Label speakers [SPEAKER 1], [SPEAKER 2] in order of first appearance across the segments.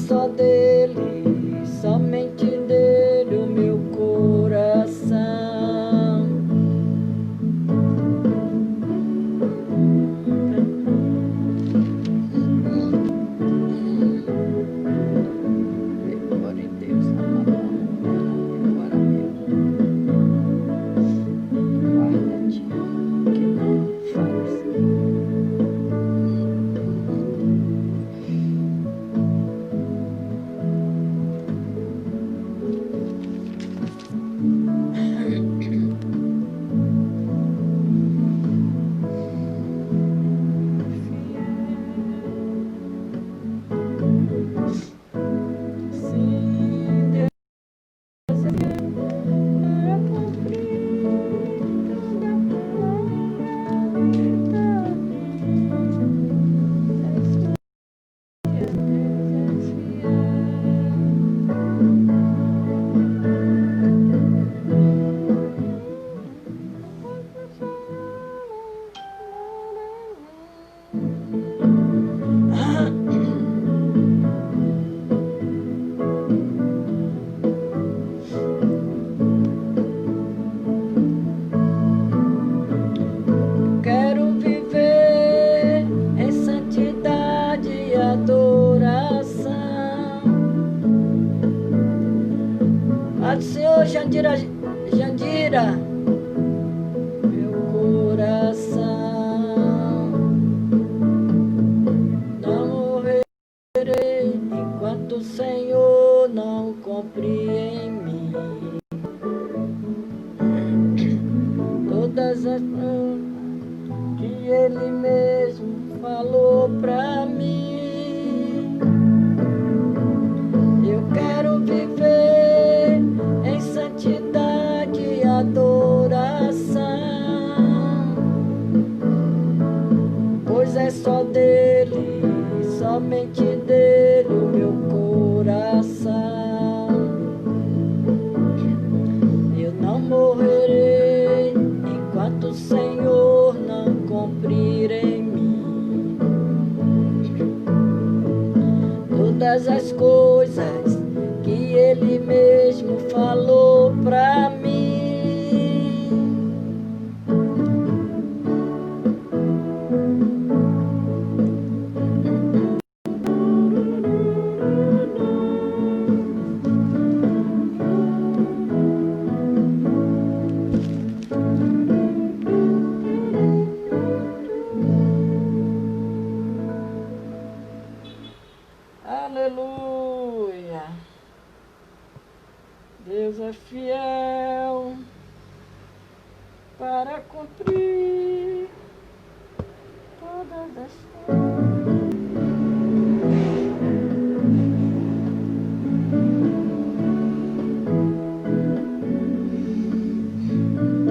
[SPEAKER 1] só dele, somente dele o meu coração. Glória em Deus, agora guarda-te, que não fales. Quero viver em santidade e adoração. Pai do Senhor, Jandira, meu coração. Não morrerei enquanto o Senhor não cumprir em mim todas as que Ele mesmo falou pra mim. Eu quero viver em santidade e adoração, pois é só dele, somente dele o meu coração. Eu não morrerei enquanto o Senhor não cumprir em mim todas as coisas que Ele mesmo falou pra mim. Aleluia! Deus é fiel para cumprir todas as coisas.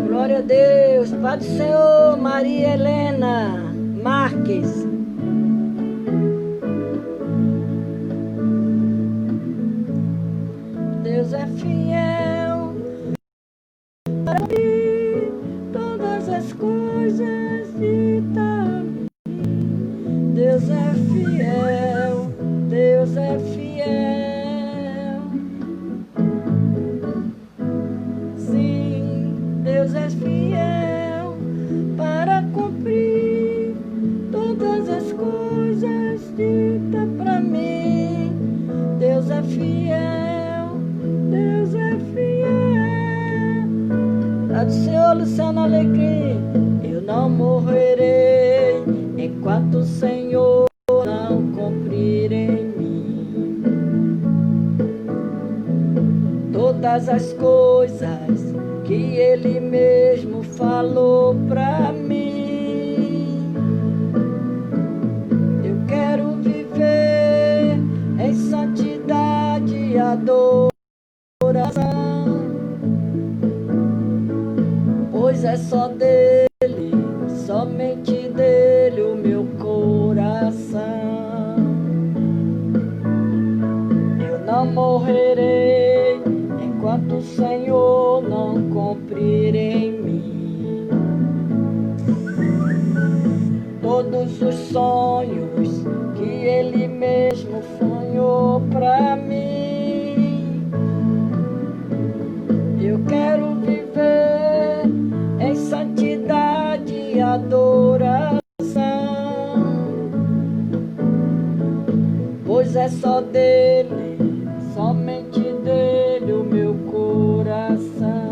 [SPEAKER 1] Glória a Deus, Pai do Senhor, Maria Helena Marques. Deus é fiel para cumprir todas as coisas de mim. Deus é fiel, Deus é fiel. Sim, Deus é fiel para cumprir todas as coisas ditas pra mim. Deus é fiel, Deus é fiel. Pai do Senhor, Luciano Alegria. Eu não morrerei enquanto o Senhor não cumprir em mim todas as coisas que Ele mesmo falou pra mim. Eu quero viver em santidade e adoração, pois é só dele, somente dele o meu coração. Eu não morrerei enquanto o Senhor não cumprir em mim todos os sonhos que Ele mesmo sonhou Senhor pra mim. Eu quero viver em santidade e adoração, pois é só dele, somente dele o meu coração.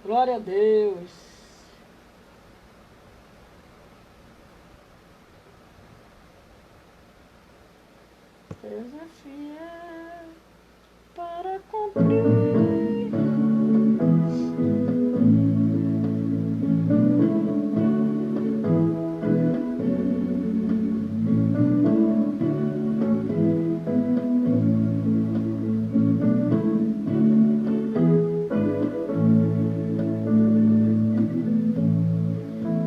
[SPEAKER 1] Glória a Deus. Deus é fiel para cumprir.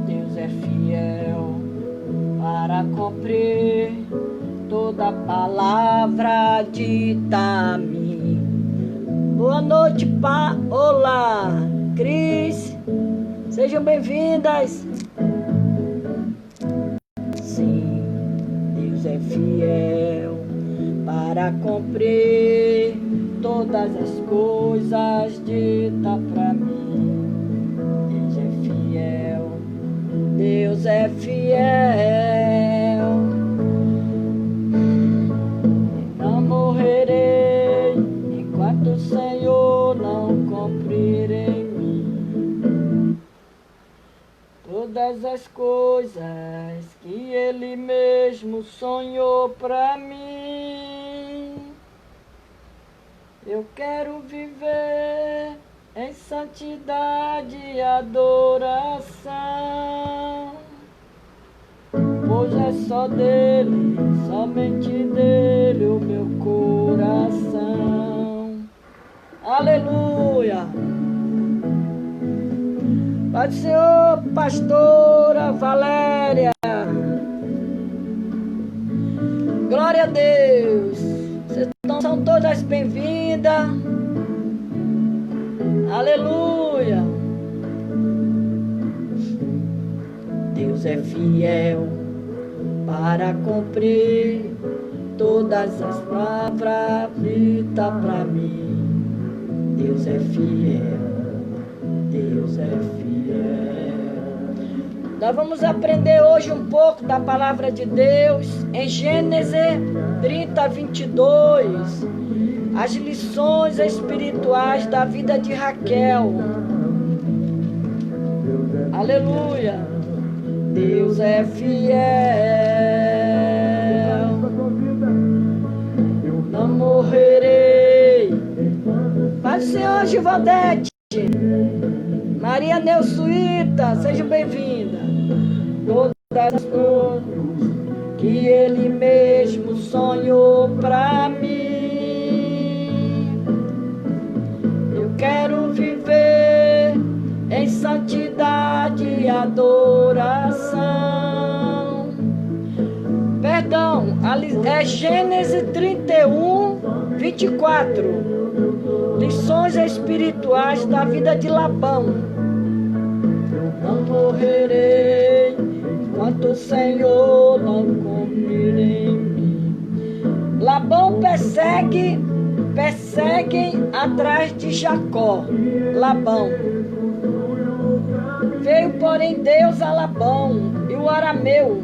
[SPEAKER 1] Deus é fiel para cumprir toda palavra dita a mim. Boa noite, olá, Cris. Sejam bem-vindas. Sim, Deus é fiel para cumprir todas as coisas ditas pra mim. Deus é fiel, Deus é fiel. Não morrerei enquanto o Senhor não cumprir em mim todas as coisas que Ele mesmo sonhou pra mim. Eu quero viver em santidade e adoração, pois é só dele, somente dele o meu coração. Aleluia! Pai do Senhor, pastora Valéria. Glória a Deus. Vocês são todas bem-vindas. Aleluia. Deus é fiel para cumprir todas as palavras ditas pra mim. Deus é fiel, Deus é fiel. Nós vamos aprender hoje um pouco da palavra de Deus em Gênesis 30, 22. As lições espirituais da vida de Raquel. Aleluia. Deus é fiel. Não morrerei. Pai do Senhor, Givaldete. Maria Neusuíta, seja bem-vinda. Todas as coisas que Ele mesmo sonhou pra mim. Eu quero viver em santidade e adoração. Perdão, é Gênesis 31, 24. Lições espirituais da vida de Labão. Não morrerei enquanto o Senhor não cumprir em mim. Labão perseguem atrás de Jacó. Labão. Veio, porém, Deus a Labão e o arameu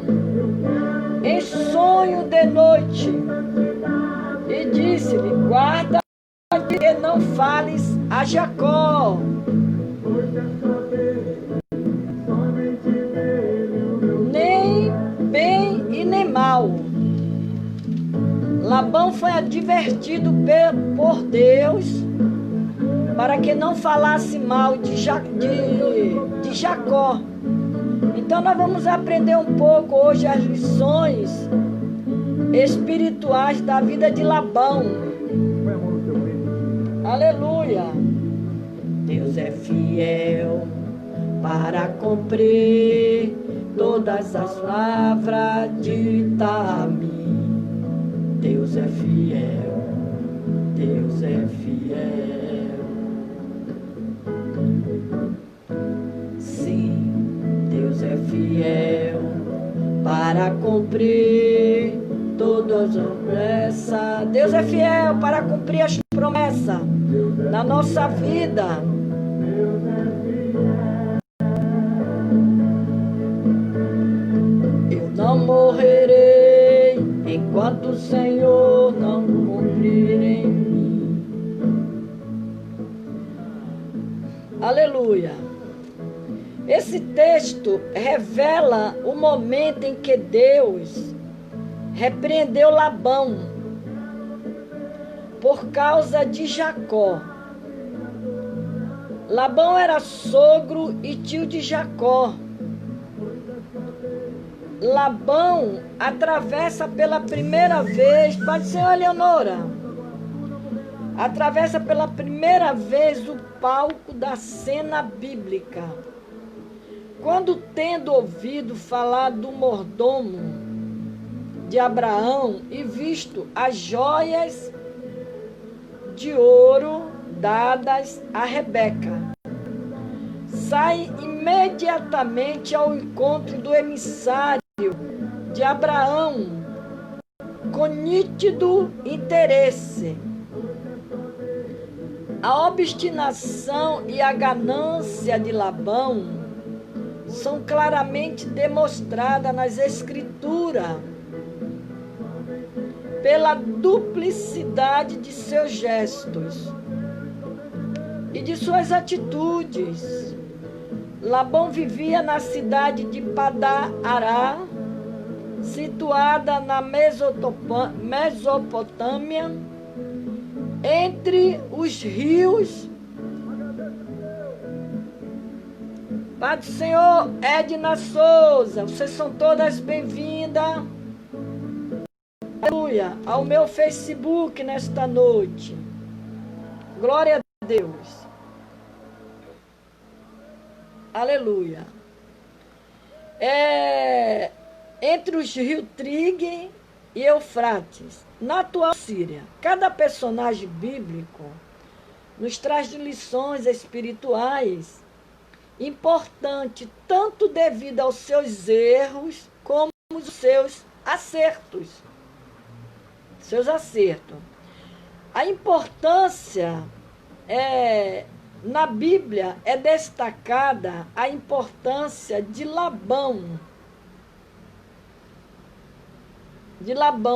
[SPEAKER 1] em sonho de noite e disse-lhe: guarda que não fales a Jacó. Nem bem e nem mal. Labão foi advertido por Deus para que não falasse mal de Jacó. Então nós vamos aprender um pouco hoje as lições espirituais da vida de Labão. Aleluia. Deus é fiel para cumprir todas as palavras ditas a mim. Deus é fiel, Deus é fiel. Sim, Deus é fiel para cumprir todas as promessas. Deus é fiel para cumprir as promessas na nossa vida. Eu não morrerei enquanto o Senhor não cumprir em mim. Aleluia. Esse texto revela o momento em que Deus repreendeu Labão por causa de Jacó. Labão era sogro e tio de Jacó. Labão atravessa pela primeira vez, pode ser a Leonora, atravessa pela primeira vez o palco da cena bíblica. Quando, tendo ouvido falar do mordomo de Abraão e visto as joias de ouro dadas a Rebeca, sai imediatamente ao encontro do emissário de Abraão com nítido interesse. A obstinação e a ganância de Labão são claramente demonstradas nas Escrituras pela duplicidade de seus gestos e de suas atitudes. Labão vivia na cidade de Padã-Ará, situada na Mesopotâmia, entre os rios. Pai do Senhor, Edna Souza, vocês são todas bem-vindas. Aleluia, ao meu Facebook nesta noite. Glória a Deus. Aleluia. Entre os rios Tigre e Eufrates, na atual Síria. Cada personagem bíblico nos traz lições espirituais importantes, tanto devido aos seus erros como aos seus acertos. A importância na Bíblia é destacada a importância de Labão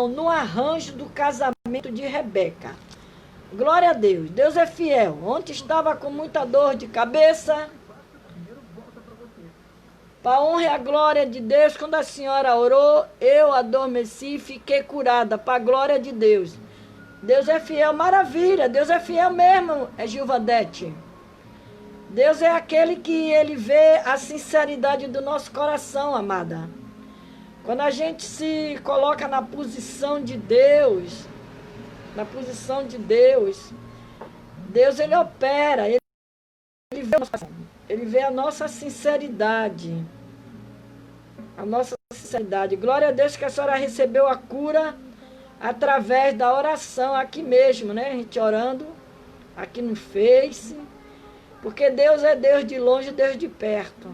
[SPEAKER 1] no arranjo do casamento de Rebeca. Glória a Deus, Deus é fiel. Ontem estava com muita dor de cabeça. Para a honra e a glória de Deus, quando a senhora orou, eu adormeci e fiquei curada, para a glória de Deus. Deus é fiel, maravilha, Deus é fiel mesmo, Gilvadete. Deus é aquele que ele vê a sinceridade do nosso coração, amada. Quando a gente se coloca na posição de Deus, Deus ele opera, ele vê a nossa sinceridade. Glória a Deus que a senhora recebeu a cura através da oração aqui mesmo, né? A gente orando aqui no Face. Porque Deus é Deus de longe, Deus de perto.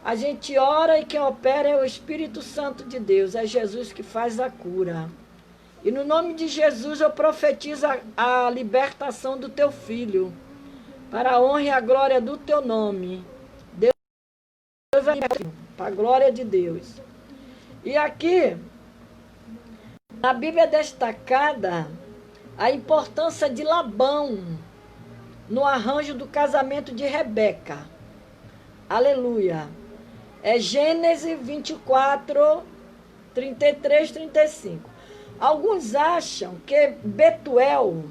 [SPEAKER 1] A gente ora e quem opera é o Espírito Santo de Deus. É Jesus que faz a cura. E no nome de Jesus eu profetizo a libertação do teu filho. Para a honra e a glória do teu nome. Deus é para a glória de Deus. E aqui, na Bíblia é destacada a importância de Labão no arranjo do casamento de Rebeca. Aleluia. É Gênesis 24, 33, 35. Alguns acham que Betuel,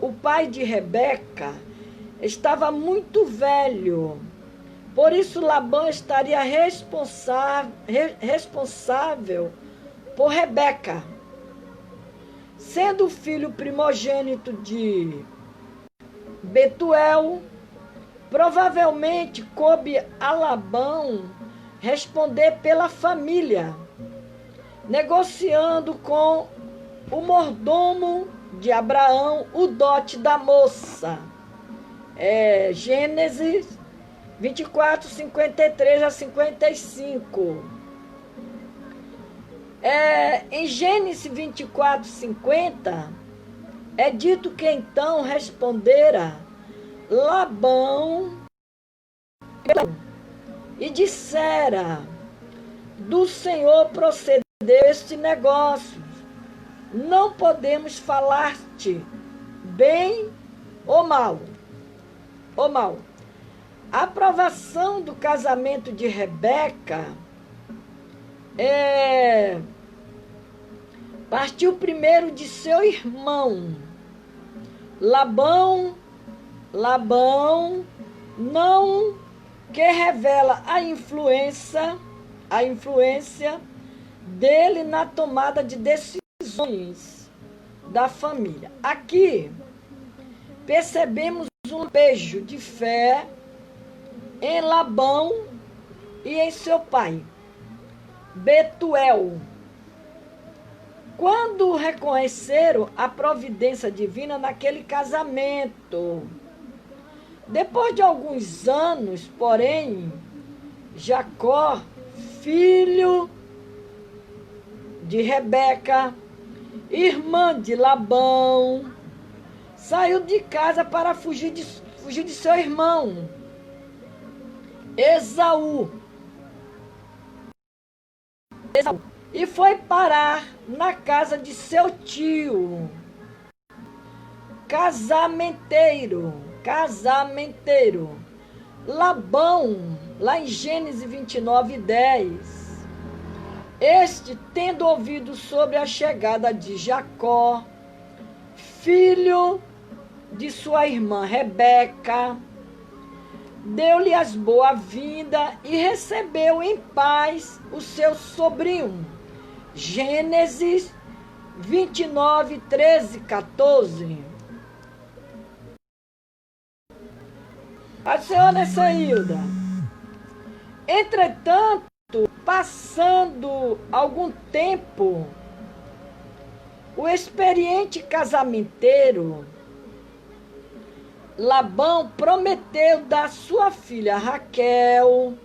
[SPEAKER 1] o pai de Rebeca, estava muito velho. Por isso Labão estaria responsável por Rebeca. Sendo o filho primogênito de Betuel, Provavelmente coube a Labão responder pela família, negociando com o mordomo de Abraão o dote da moça. Gênesis 24, 53 a 55. Em Gênesis 24, 50, é dito que então respondera Labão e dissera: do Senhor procedeu este negócio, não podemos falar-te bem ou mal. A aprovação do casamento de Rebeca partiu primeiro de seu irmão. Labão não, que revela a influência dele na tomada de decisões da família. Aqui percebemos um lampejo de fé em Labão e em seu pai, Betuel, quando reconheceram a providência divina naquele casamento. Depois de alguns anos, porém, Jacó, filho de Rebeca, irmã de Labão, saiu de casa para fugir de seu irmão, Esaú, e foi parar na casa de seu tio, casamenteiro, Labão, lá em Gênesis 29, 10. Este, tendo ouvido sobre a chegada de Jacó, filho de sua irmã Rebeca, deu-lhe as boas-vindas e recebeu em paz o seu sobrinho. Gênesis 29, 13, 14. A senhora Nesailda. Entretanto, passando algum tempo, o experiente casamenteiro Labão prometeu dar sua filha Raquel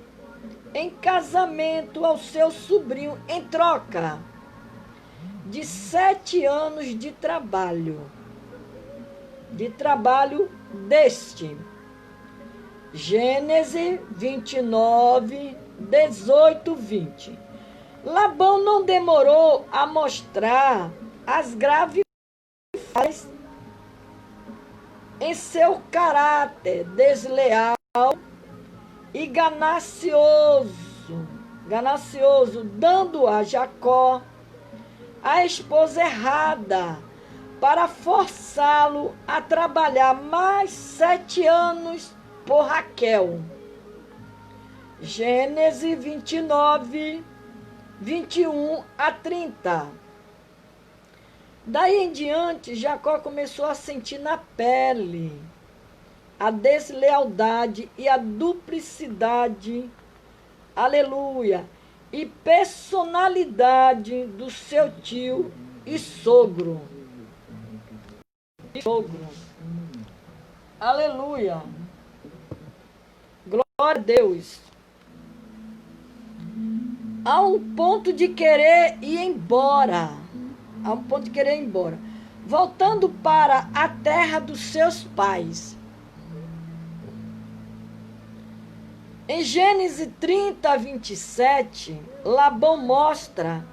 [SPEAKER 1] em casamento ao seu sobrinho em troca de 7 anos de trabalho deste. Gênesis 29, 18, 20. Labão não demorou a mostrar as graves falhas em seu caráter desleal e ganancioso, dando a Jacó a esposa errada para forçá-lo a trabalhar mais 7 anos por Raquel. Gênesis 29, 21 a 30. Daí em diante, Jacó começou a sentir na pele a deslealdade e a duplicidade, aleluia, e personalidade do seu tio e sogro. Aleluia. Glória a Deus. Há um ponto de querer ir embora. Voltando para a terra dos seus pais. Em Gênesis 30, 27, Labão mostra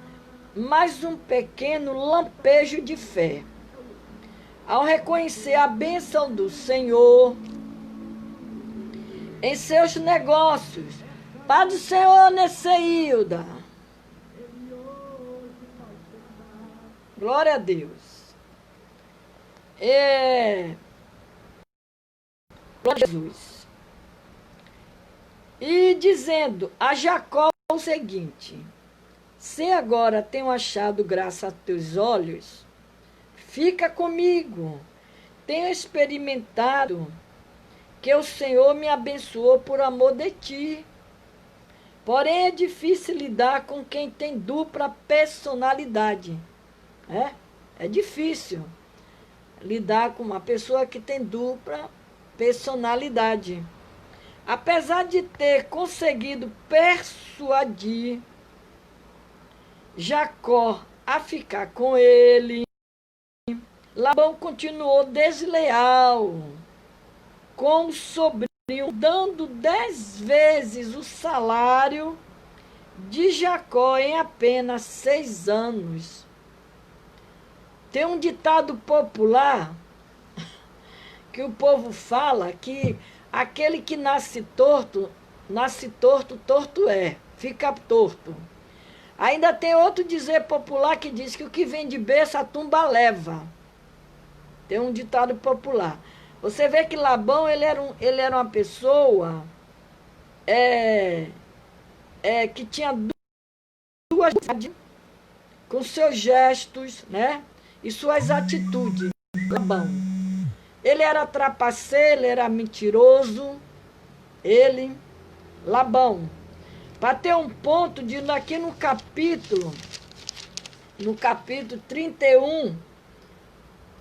[SPEAKER 1] mais um pequeno lampejo de fé. Ao reconhecer a bênção do Senhor em seus negócios. Pai do Senhor, Nesailda. Glória a Deus. Glória a Jesus. E dizendo a Jacó o seguinte: se agora tenho achado graça a teus olhos, fica comigo. Tenho experimentado que o Senhor me abençoou por amor de ti. Porém, é difícil lidar com quem tem dupla personalidade. É difícil lidar com uma pessoa que tem dupla personalidade. Apesar de ter conseguido persuadir Jacó a ficar com ele, Labão continuou desleal com o sobrinho, dando 10 vezes o salário de Jacó em apenas 6 anos. Tem um ditado popular que o povo fala que aquele que nasce torto, torto é, fica torto. Ainda tem outro dizer popular que diz que o que vem de berço a tumba leva. Tem um ditado popular. Você vê que Labão, ele era uma pessoa que tinha duas com seus gestos, né? E suas atitudes. Labão. Ele era trapaceiro, ele era mentiroso. Labão. Para ter um ponto de aqui no capítulo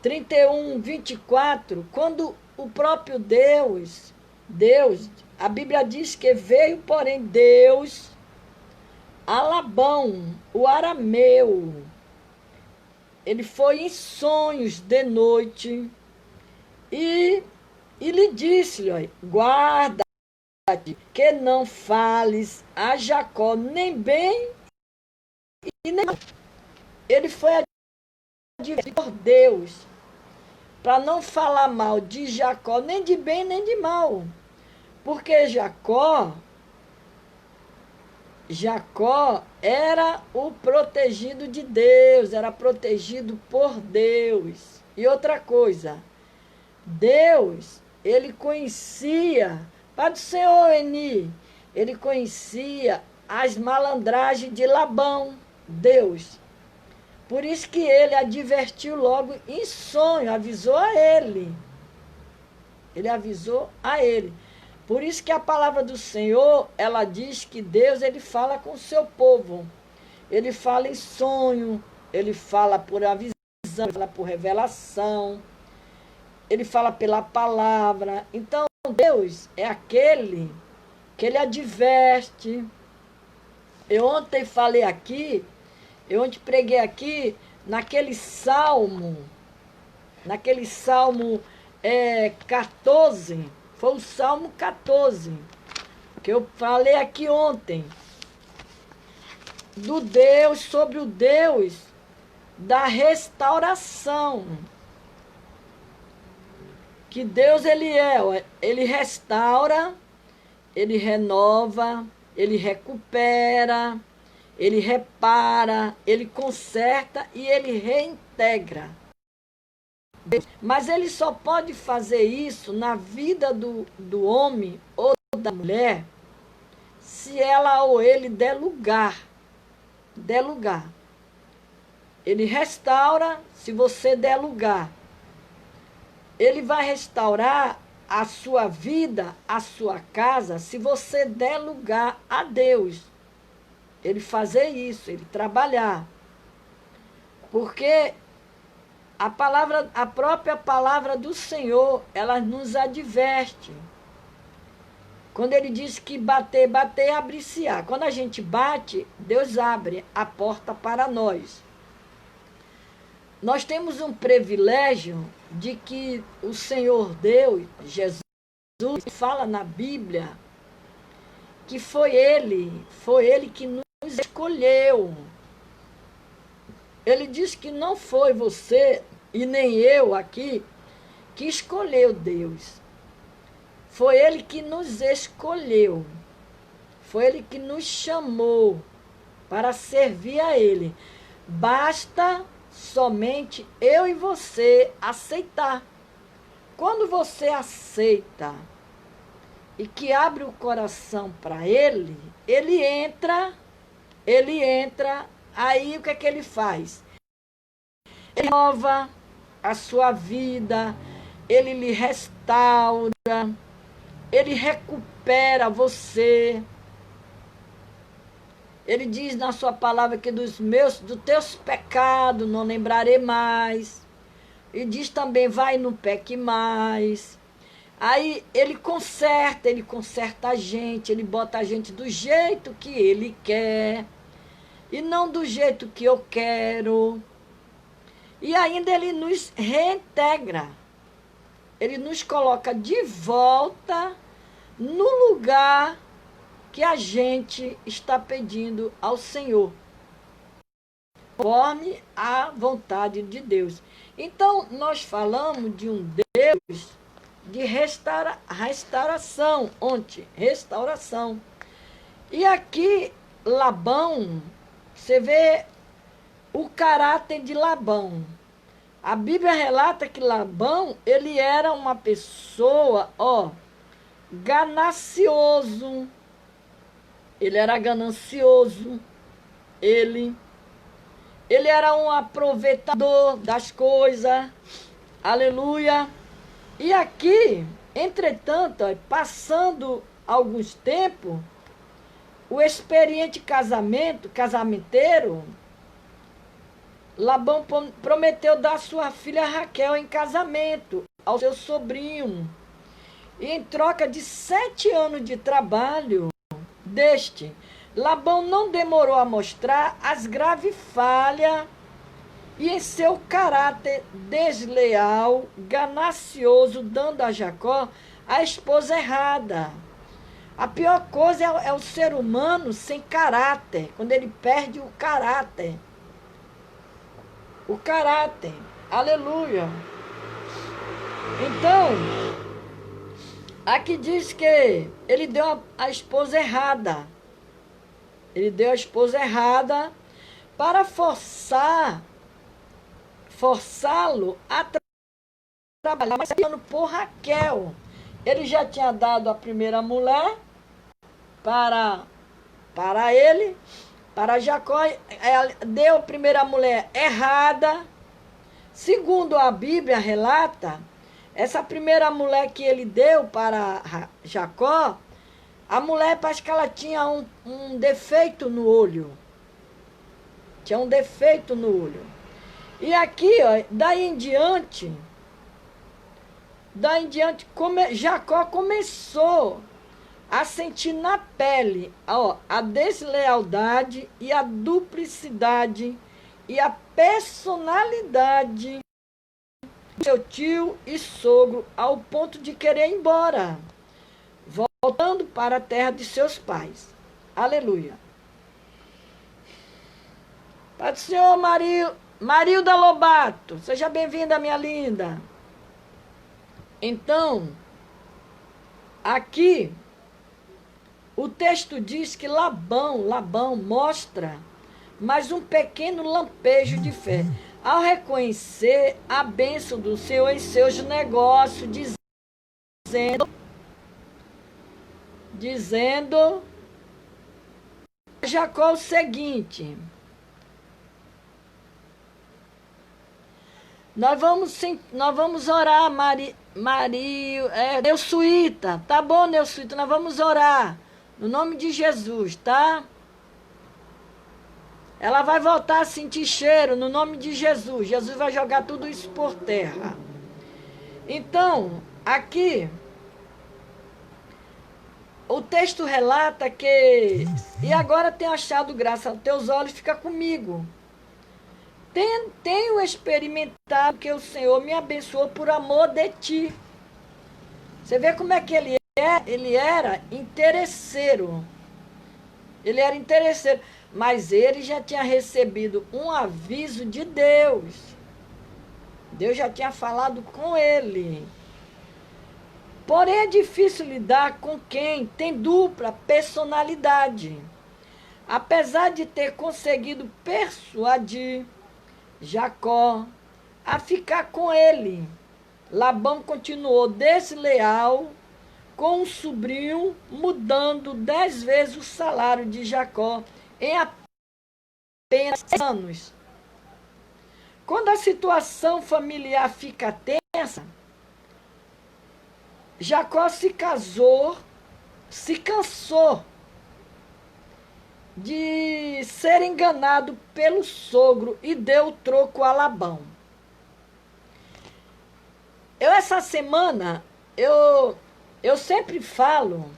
[SPEAKER 1] 31, 24, quando o próprio Deus, a Bíblia diz que veio, porém, Deus a Labão, o arameu. Ele foi em sonhos de noite e lhe disse-lhe, guarda que não fales a Jacó nem bem e nem mal. Ele foi advertido por Deus para não falar mal de Jacó, nem de bem nem de mal. Porque Jacó era o protegido de Deus, era protegido por Deus. E outra coisa, Deus, ele conhecia, Pai do Senhor, Eni, ele conhecia as malandragens de Labão, Deus. Por isso que ele advertiu logo em sonho, avisou a ele. Ele avisou a ele. Por isso que a palavra do Senhor, ela diz que Deus, ele fala com o seu povo. Ele fala em sonho, ele fala por avisão, ele fala por revelação, ele fala pela palavra. Então, Deus é aquele que ele adverte. Eu ontem falei aqui, eu ontem preguei aqui, naquele salmo 14, foi o Salmo 14, que eu falei aqui ontem, sobre o Deus da restauração. Que Deus, ele restaura, ele renova, ele recupera, ele repara, ele conserta e ele reintegra. Mas ele só pode fazer isso na vida do homem ou da mulher se ela ou ele der lugar. Ele restaura se você der lugar. Ele vai restaurar a sua vida, a sua casa, se você der lugar a Deus. Ele fazer isso, ele trabalhar. Porque a própria palavra do Senhor, ela nos adverte. Quando ele diz que bater, abre-se-á. Quando a gente bate, Deus abre a porta para nós. Nós temos um privilégio de que o Senhor Deus, Jesus, fala na Bíblia que foi Ele que nos escolheu. Ele diz que não foi você e nem eu aqui que escolheu Deus. Foi Ele que nos escolheu. Foi Ele que nos chamou para servir a Ele. Basta somente eu e você aceitar. Quando você aceita e que abre o coração para Ele, Ele entra, aí o que é que Ele faz? Ele renova a sua vida, Ele lhe restaura, Ele recupera você. Ele diz na sua palavra que dos teus pecados não lembrarei mais. E diz também, vai, não peque mais. Aí ele conserta a gente, ele bota a gente do jeito que ele quer. E não do jeito que eu quero. E ainda ele nos reintegra. Ele nos coloca de volta no lugar que a gente está pedindo ao Senhor, conforme a vontade de Deus. Então, nós falamos de um Deus de restauração, ontem, restauração. E aqui, Labão, você vê o caráter de Labão. A Bíblia relata que Labão, ele era uma pessoa, ganancioso. Ele era ganancioso. Ele era um aproveitador das coisas. Aleluia. E aqui, entretanto, passando alguns tempos, o experiente casamenteiro, Labão prometeu dar sua filha Raquel em casamento ao seu sobrinho. E em troca de 7 anos de trabalho deste, Labão não demorou a mostrar as graves falhas e em seu caráter desleal, ganancioso, dando a Jacó a esposa errada. A pior coisa é o ser humano sem caráter, quando ele perde o caráter. O caráter. Aleluia. Então, aqui diz que ele deu a esposa errada. Ele deu a esposa errada para forçá-lo a trabalhar, mas por Raquel. Ele já tinha dado a primeira mulher para ele, para Jacó, deu a primeira mulher errada. Segundo a Bíblia relata, essa primeira mulher que ele deu para Jacó, a mulher parece que ela tinha um defeito no olho. Tinha um defeito no olho. E aqui, daí em diante, Jacó começou a sentir na pele a deslealdade e a duplicidade e a personalidade do seu tio e sogro, ao ponto de querer ir embora, voltando para a terra de seus pais. Aleluia. Pai do Senhor, Marilda Lobato, seja bem-vinda, minha linda. Então, aqui, o texto diz que Labão mostra mais um pequeno lampejo de fé, ao reconhecer a bênção do Senhor em seus negócios, dizendo a Jacó o seguinte: nós vamos orar, Neusuíta, tá bom, Neusuíta, nós vamos orar, no nome de Jesus, tá? Ela vai voltar a sentir cheiro, no nome de Jesus. Jesus vai jogar tudo isso por terra. Então, aqui, o texto relata que, e agora tenho achado graça aos teus olhos, fica comigo. Tenho experimentado que o Senhor me abençoou por amor de ti. Você vê como é que ele era interesseiro. Ele era interesseiro, mas ele já tinha recebido um aviso de Deus. Deus já tinha falado com ele. Porém, é difícil lidar com quem tem dupla personalidade. Apesar de ter conseguido persuadir Jacó a ficar com ele, Labão continuou desleal com o sobrinho, mudando 10 vezes o salário de Jacó em apenas 6 anos. Quando a situação familiar fica tensa, Jacó se cansou de ser enganado pelo sogro e deu o troco a Labão. Essa semana, eu sempre falo,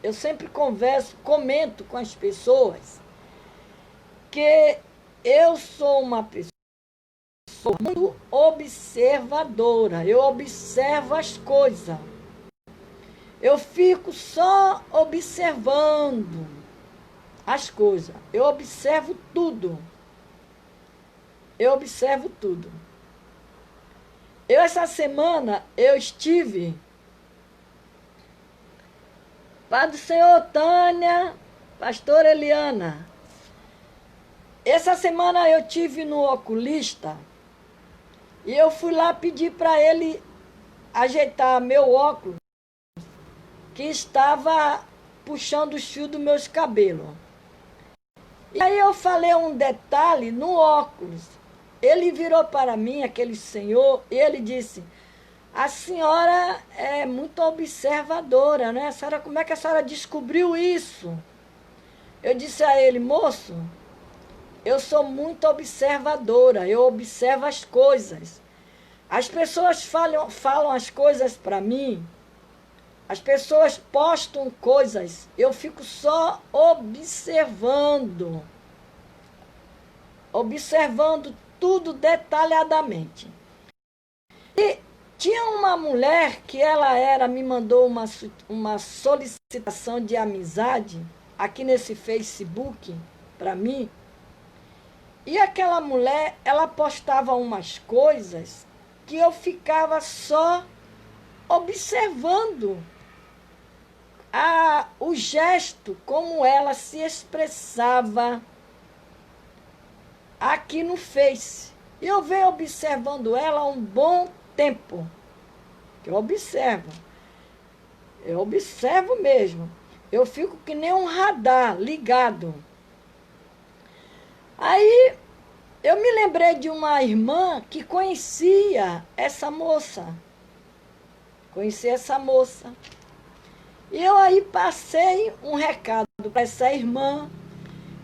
[SPEAKER 1] eu sempre converso, comento com as pessoas que eu sou uma pessoa muito observadora. Eu observo as coisas. Eu fico só observando as coisas. Eu observo tudo. Eu observo tudo. Essa semana, eu estive... Pai do Senhor, Tânia, pastora Eliana. Essa semana eu tive no oculista e eu fui lá pedir para ele ajeitar meu óculos, que estava puxando os fios dos meus cabelos. E aí eu falei um detalhe no óculos. Ele virou para mim, aquele senhor, e ele disse: a senhora é muito observadora, né? A senhora, como é que a senhora descobriu isso? Eu disse a ele: moço, eu sou muito observadora, eu observo as coisas. As pessoas falam as coisas para mim, as pessoas postam coisas, eu fico só observando tudo detalhadamente. E tinha uma mulher que me mandou uma solicitação de amizade aqui nesse Facebook para mim. E aquela mulher, ela postava umas coisas que eu ficava só observando o gesto, como ela se expressava aqui no Face. E eu venho observando ela há um bom tempo. Eu observo mesmo. Eu fico que nem um radar ligado. Aí eu me lembrei de uma irmã que conhecia essa moça. E eu aí passei um recado para essa irmã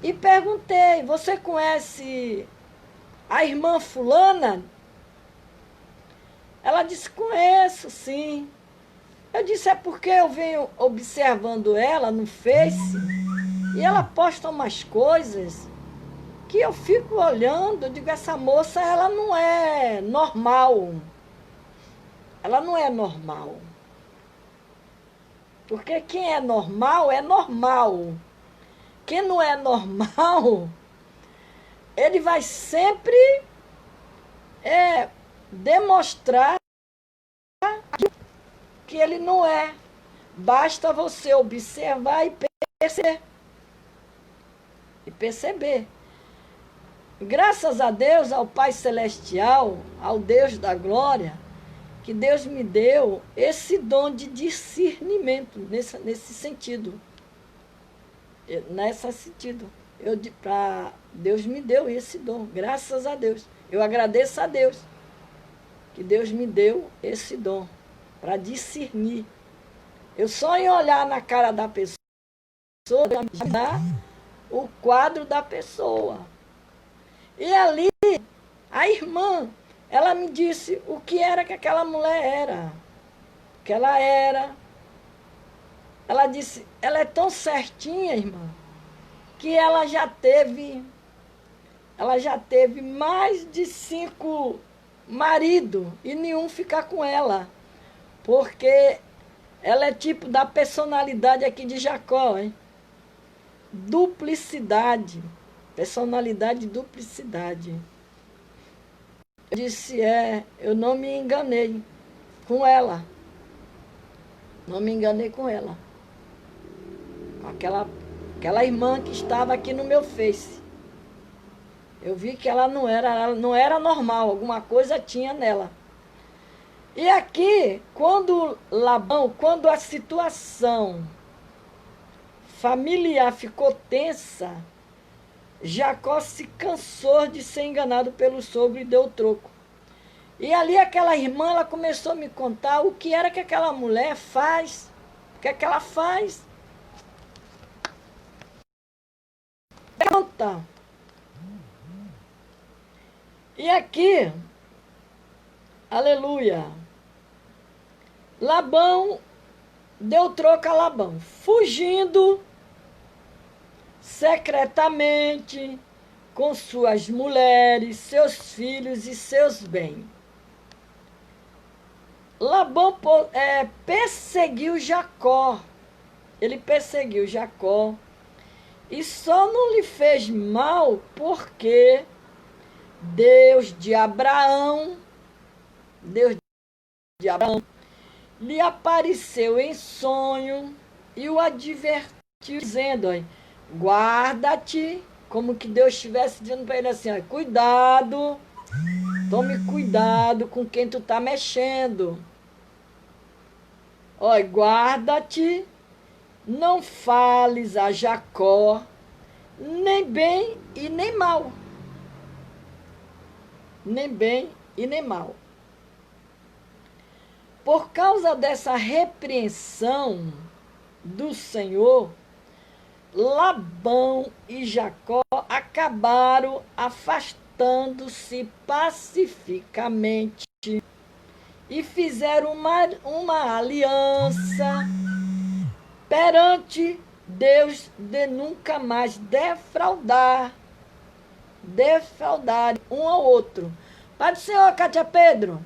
[SPEAKER 1] e perguntei: você conhece a irmã fulana? Ela disse: conheço, sim. Eu disse: é porque eu venho observando ela no Face e ela posta umas coisas que eu fico olhando. Eu digo: essa moça, ela não é normal. Ela não é normal. Porque quem é normal é normal. Quem não é normal, ele vai sempre demonstrar que ele não é. Basta você observar e perceber. Graças a Deus, ao Pai Celestial, ao Deus da Glória, que Deus me deu esse dom de discernimento nesse sentido. Deus me deu esse dom, graças a Deus. Eu agradeço a Deus que Deus me deu esse dom para discernir. Eu só em olhar na cara da pessoa, imaginar o quadro da pessoa. E ali, a irmã, ela me disse o que era que aquela mulher era. Que ela era. Ela disse: ela é tão certinha, irmã, que ela já teve mais de 5 maridos e nenhum ficar com ela. Porque ela é tipo da personalidade aqui de Jacó, hein? Duplicidade. Personalidade e duplicidade. Eu disse: eu não me enganei com ela. Não me enganei com ela. Aquela irmã que estava aqui no meu Face. Eu vi que ela não era normal, alguma coisa tinha nela. E aqui, quando a situação familiar ficou tensa, Jacó se cansou de ser enganado pelo sogro e deu troco. E ali aquela irmã, ela começou a me contar o que era que aquela mulher faz. O que é que ela faz? Conta. E aqui, aleluia, Labão deu troco a Labão, fugindo secretamente com suas mulheres, seus filhos e seus bens. Labão perseguiu Jacó. Ele perseguiu Jacó e só não lhe fez mal porque Deus de Abraão lhe apareceu em sonho e o advertiu, dizendo, guarda-te, como que Deus estivesse dizendo para ele assim, cuidado, tome cuidado com quem tu tá mexendo. Guarda-te, não fales a Jacó, nem bem e nem mal. Nem bem e nem mal. Por causa dessa repreensão do Senhor, Labão e Jacó acabaram afastando-se pacificamente e fizeram uma aliança perante Deus de nunca mais defraudar um ao outro. Pai do Senhor, Cátia Pedro,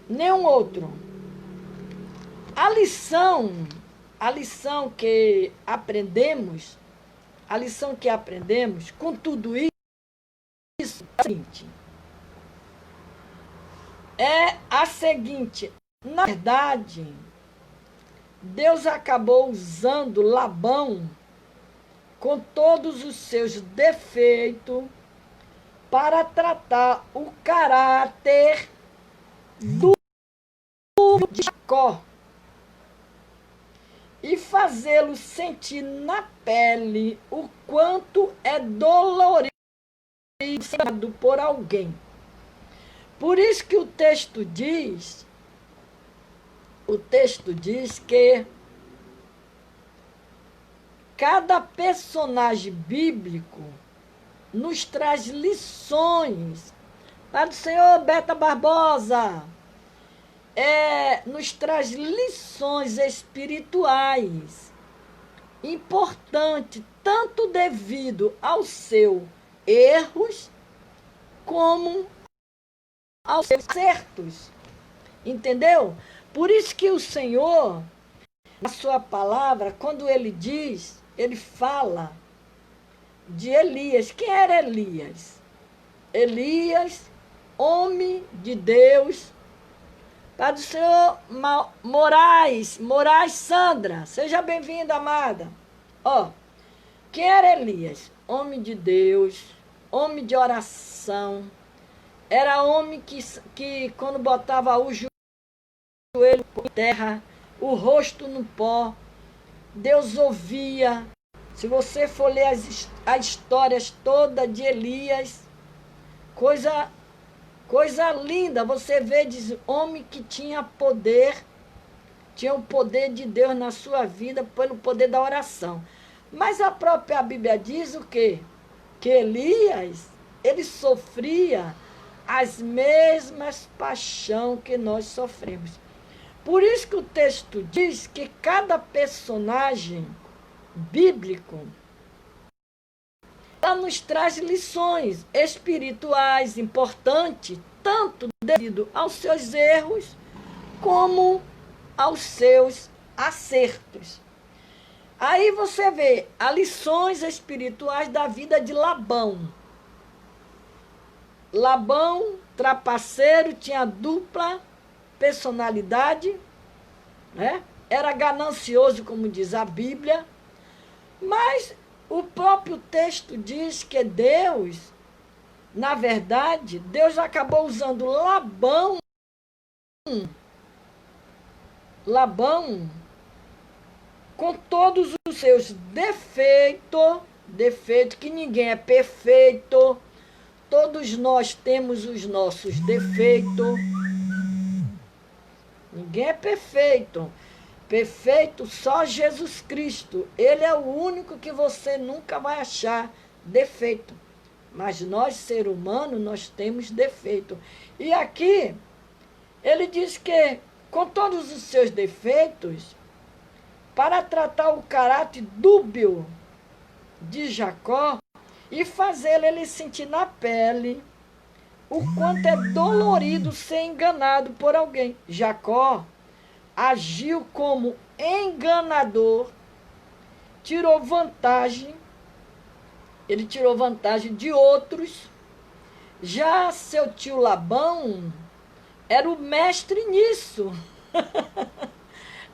[SPEAKER 1] nenhum outro. A lição que aprendemos com tudo isso é a seguinte, na verdade, Deus acabou usando Labão com todos os seus defeitos para tratar o caráter do de Jacó e fazê-lo sentir na pele o quanto é dolorido por alguém. Por isso que o texto diz que cada personagem bíblico nos traz lições. Pai do Senhor, Beta Barbosa, nos traz lições espirituais importantes, tanto devido aos seus erros, como aos seus acertos. Entendeu? Por isso que o Senhor, na sua palavra, quando ele fala de Elias. Quem era Elias? Elias, homem de Deus. Pai do Senhor, Moraes Sandra, seja bem-vinda, amada. Quem era Elias? Homem de Deus, homem de oração. Era homem que quando botava o joelho em terra, o rosto no pó, Deus ouvia. Se você for ler as histórias todas de Elias, coisa linda, você vê, diz, homem que tinha poder, tinha o poder de Deus na sua vida pelo poder da oração. Mas a própria Bíblia diz o quê? Que Elias, ele sofria as mesmas paixões que nós sofremos. Por isso que o texto diz que cada personagem bíblico nos traz lições espirituais importantes, tanto devido aos seus erros, como aos seus acertos. Aí você vê as lições espirituais da vida de Labão. Labão, trapaceiro, tinha dupla personalidade, né? Era ganancioso, como diz a Bíblia, mas o próprio texto diz que Deus, na verdade, Deus acabou usando Labão, com todos os seus defeitos, que ninguém é perfeito, todos nós temos os nossos defeitos. Ninguém é perfeito. Perfeito só Jesus Cristo. Ele é o único que você nunca vai achar defeito. Mas nós, ser humano, nós temos defeito. E aqui, ele diz que, com todos os seus defeitos, para tratar o caráter dúbio de Jacó e fazê-lo ele sentir na pele o quanto é dolorido ser enganado por alguém. Jacó agiu como enganador, tirou vantagem, ele tirou vantagem de outros. Já seu tio Labão era o mestre nisso.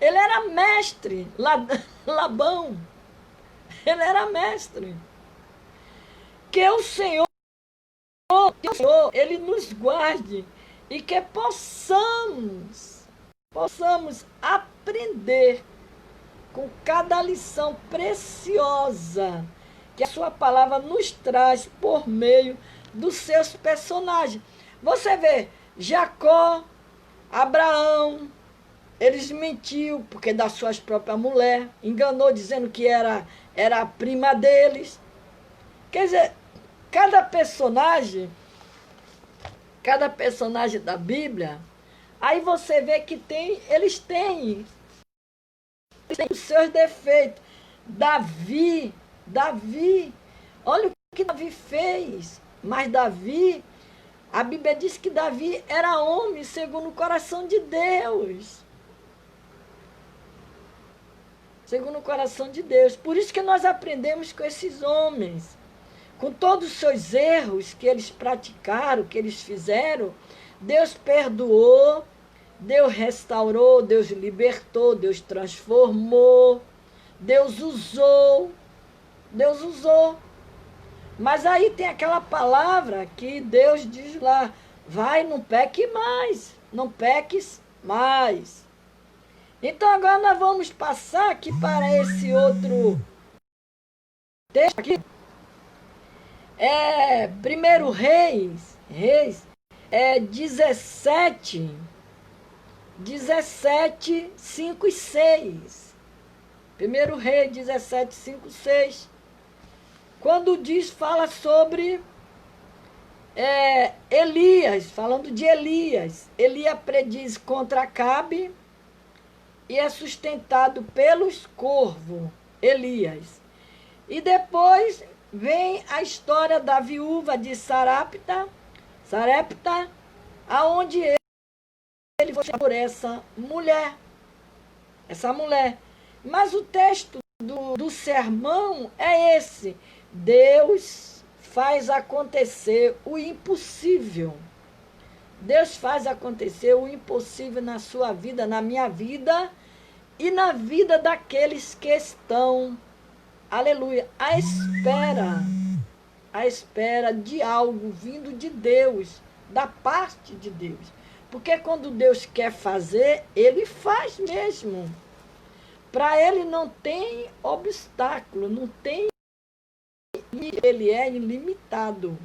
[SPEAKER 1] Ele era mestre, Labão. Ele era mestre. Que o Senhor, ele nos guarde e que possamos aprender com cada lição preciosa que a sua palavra nos traz por meio dos seus personagens. Você vê, Jacó, Abraão, eles mentiu porque das suas próprias mulheres, enganou dizendo que era a prima deles. Quer dizer, cada personagem da Bíblia, aí você vê que eles têm os seus defeitos. Davi, olha o que Davi fez. Mas Davi, a Bíblia diz que Davi era homem segundo o coração de Deus. Segundo o coração de Deus. Por isso que nós aprendemos com esses homens. Com todos os seus erros que eles praticaram, que eles fizeram, Deus perdoou, Deus restaurou, Deus libertou, Deus transformou, Deus usou. Mas aí tem aquela palavra que Deus diz lá, vai, não peque mais, não peques mais. Então agora nós vamos passar aqui para esse outro texto aqui. 1 Reis, 17, 5 e 6. 1 Reis 17, 5 e 6. Quando fala sobre Elias, falando de Elias. Elias prediz contra Acabe e é sustentado pelos corvos, Elias. E depois vem a história da viúva de Sarepta, aonde ele foi por essa mulher. Mas o texto do sermão é esse. Deus faz acontecer o impossível. Deus faz acontecer o impossível na sua vida, na minha vida e na vida daqueles que estão, aleluia, à espera de algo vindo de Deus, da parte de Deus. Porque quando Deus quer fazer, Ele faz mesmo. Para Ele não tem obstáculo, não tem. Ele é ilimitado.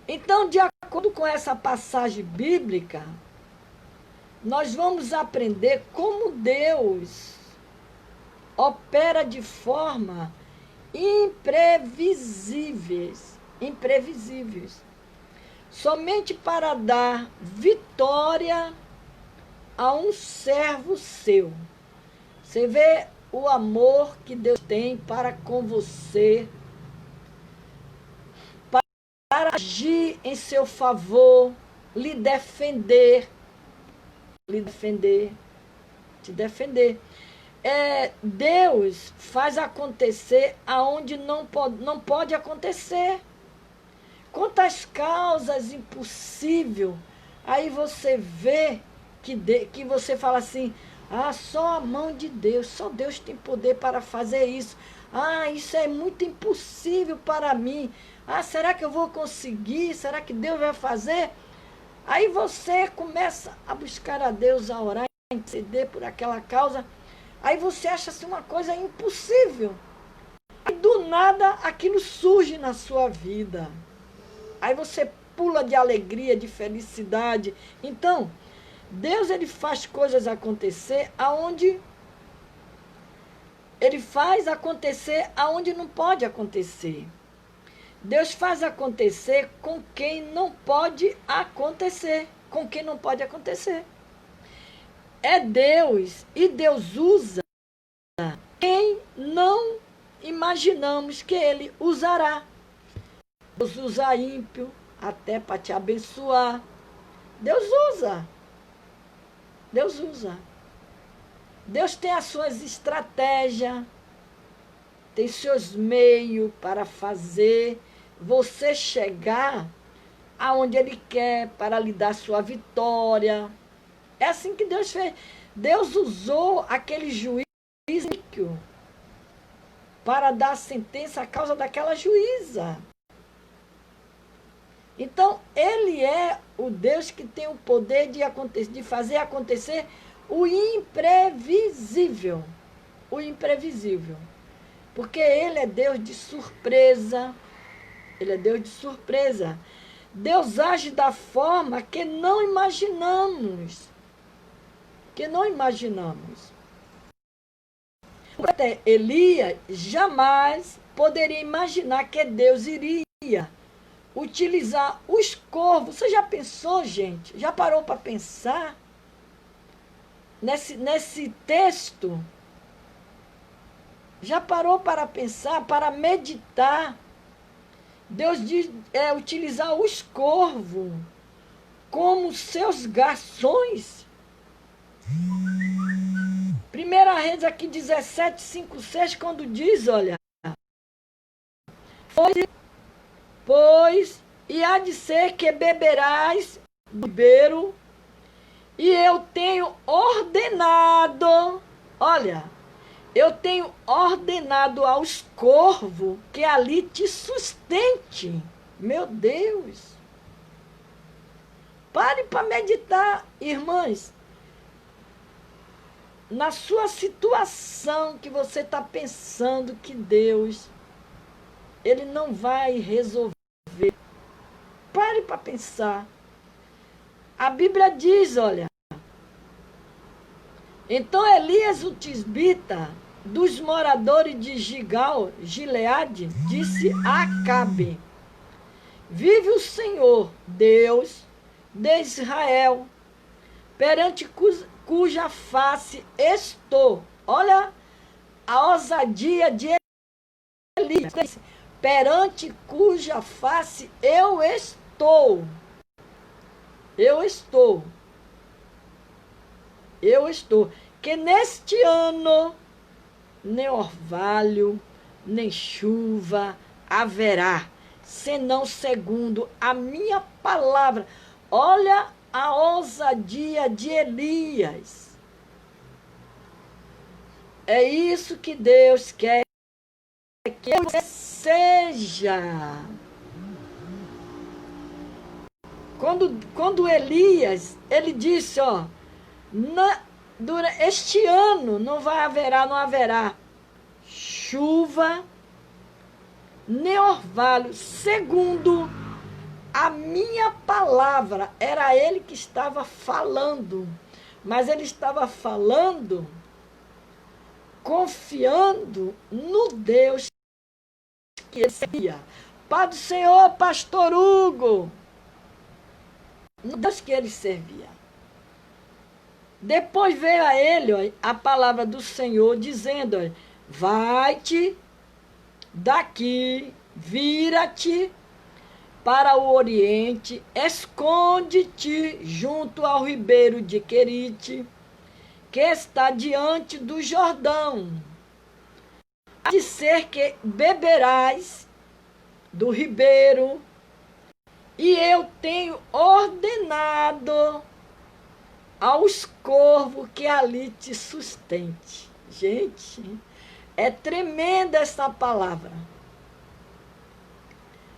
[SPEAKER 1] Então, de acordo com essa passagem bíblica, nós vamos aprender como Deus opera de forma imprevisíveis, somente para dar vitória a um servo seu. Você vê o amor que Deus tem para com você, para agir em seu favor, lhe defender. Deus faz acontecer aonde não pode acontecer. Quantas causas impossíveis, aí você vê que você fala assim, só a mão de Deus, só Deus tem poder para fazer isso. Isso é muito impossível para mim. Será que eu vou conseguir? Será que Deus vai fazer? Aí você começa a buscar a Deus, a orar, a interceder por aquela causa. Aí você acha assim uma coisa impossível. E do nada aquilo surge na sua vida. Aí você pula de alegria, de felicidade. Então, Deus, ele faz coisas acontecer aonde ele faz acontecer aonde não pode acontecer. Deus faz acontecer com quem não pode acontecer, com quem não pode acontecer. É Deus, e Deus usa quem não imaginamos que ele usará. Deus usa ímpio até para te abençoar. Deus usa. Deus usa. Deus tem as suas estratégias, tem seus meios para fazer você chegar aonde Ele quer, para lhe dar sua vitória. É assim que Deus fez. Deus usou aquele juiz para dar sentença à causa daquela juíza. Então, Ele é o Deus que tem o poder de fazer acontecer o imprevisível. O imprevisível. Porque Ele é Deus de surpresa. Ele é Deus de surpresa. Deus age da forma que não imaginamos. Que não imaginamos. Até Elias jamais poderia imaginar que Deus iria utilizar os corvos. Você já pensou, gente? Já parou para pensar nesse texto? Já parou para pensar, para meditar? Deus diz utilizar os corvos como seus garçons. 1 Reis aqui 17, 5, 6, quando diz, olha, pois, e há de ser que beberás do ribeiro, e eu tenho ordenado, olha, eu tenho ordenado aos corvos que ali te sustente. Meu Deus! Pare para meditar, irmãs. Na sua situação que você está pensando que Deus, Ele não vai resolver. Pare para pensar. A Bíblia diz, olha, então Elias o tisbita, dos moradores de Gileade, disse a Acabe, vive o Senhor, Deus de Israel, perante cuja face estou. Olha a ousadia de Elias. Perante cuja face eu estou. Eu estou. Eu estou. Que neste ano nem orvalho, nem chuva haverá, senão segundo a minha palavra. Olha a ousadia de Elias. É isso que Deus quer que você seja. Quando Elias, ele disse, ó, durante este ano não haverá chuva, nem orvalho, segundo a minha palavra. Era ele que estava falando, mas ele estava falando confiando no Deus que ele servia. Pai do Senhor, pastor Hugo, no Deus que ele servia. Depois veio a ele, ó, a palavra do Senhor dizendo, ó, vai-te daqui, vira-te para o oriente, esconde-te junto ao ribeiro de Querite, que está diante do Jordão. Há de ser que beberás do ribeiro, e eu tenho ordenado aos corvos que ali te sustente. Gente, é tremenda essa palavra.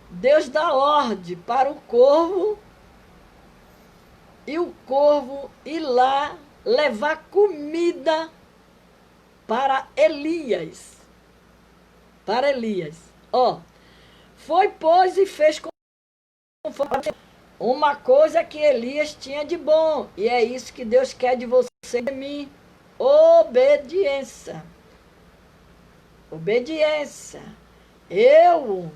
[SPEAKER 1] Deus dá ordem para o corvo, e o corvo ir lá levar comida para Elias. para Elias. Foi, pois, e fez conforme uma coisa que Elias tinha de bom. E é isso que Deus quer de você e de mim. Obediência. Obediência. Eu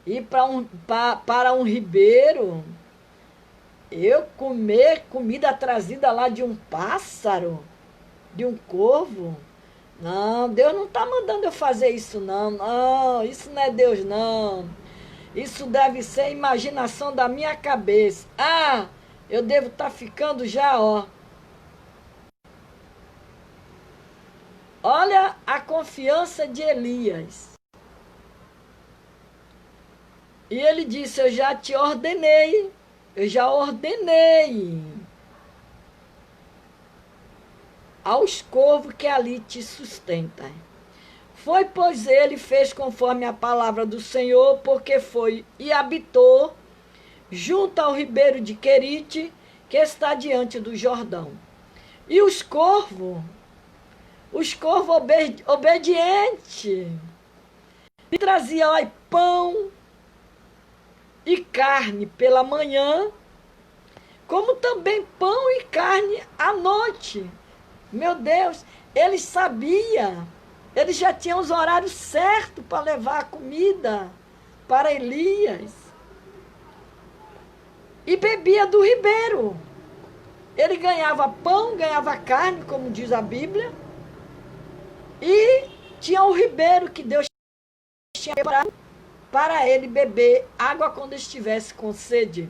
[SPEAKER 1] ir para um ribeiro, eu comer comida trazida lá de um pássaro, de um corvo. Não, Deus não está mandando eu fazer isso, não. Não, isso não é Deus, não. Isso deve ser imaginação da minha cabeça. Eu devo estar ficando já, Olha a confiança de Elias. E ele disse, eu já ordenei aos corvos que ali te sustentam. Foi, pois, ele fez conforme a palavra do Senhor, porque foi e habitou junto ao ribeiro de Querite, que está diante do Jordão. E os corvos obedientes, lhe traziam pão e carne pela manhã, como também pão e carne à noite. Meu Deus, eles sabiam, eles já tinham os horários certos para levar a comida para Elias. E bebia do ribeiro. Ele ganhava pão, ganhava carne, como diz a Bíblia, e tinha o ribeiro que Deus tinha preparado para ele beber água quando estivesse com sede.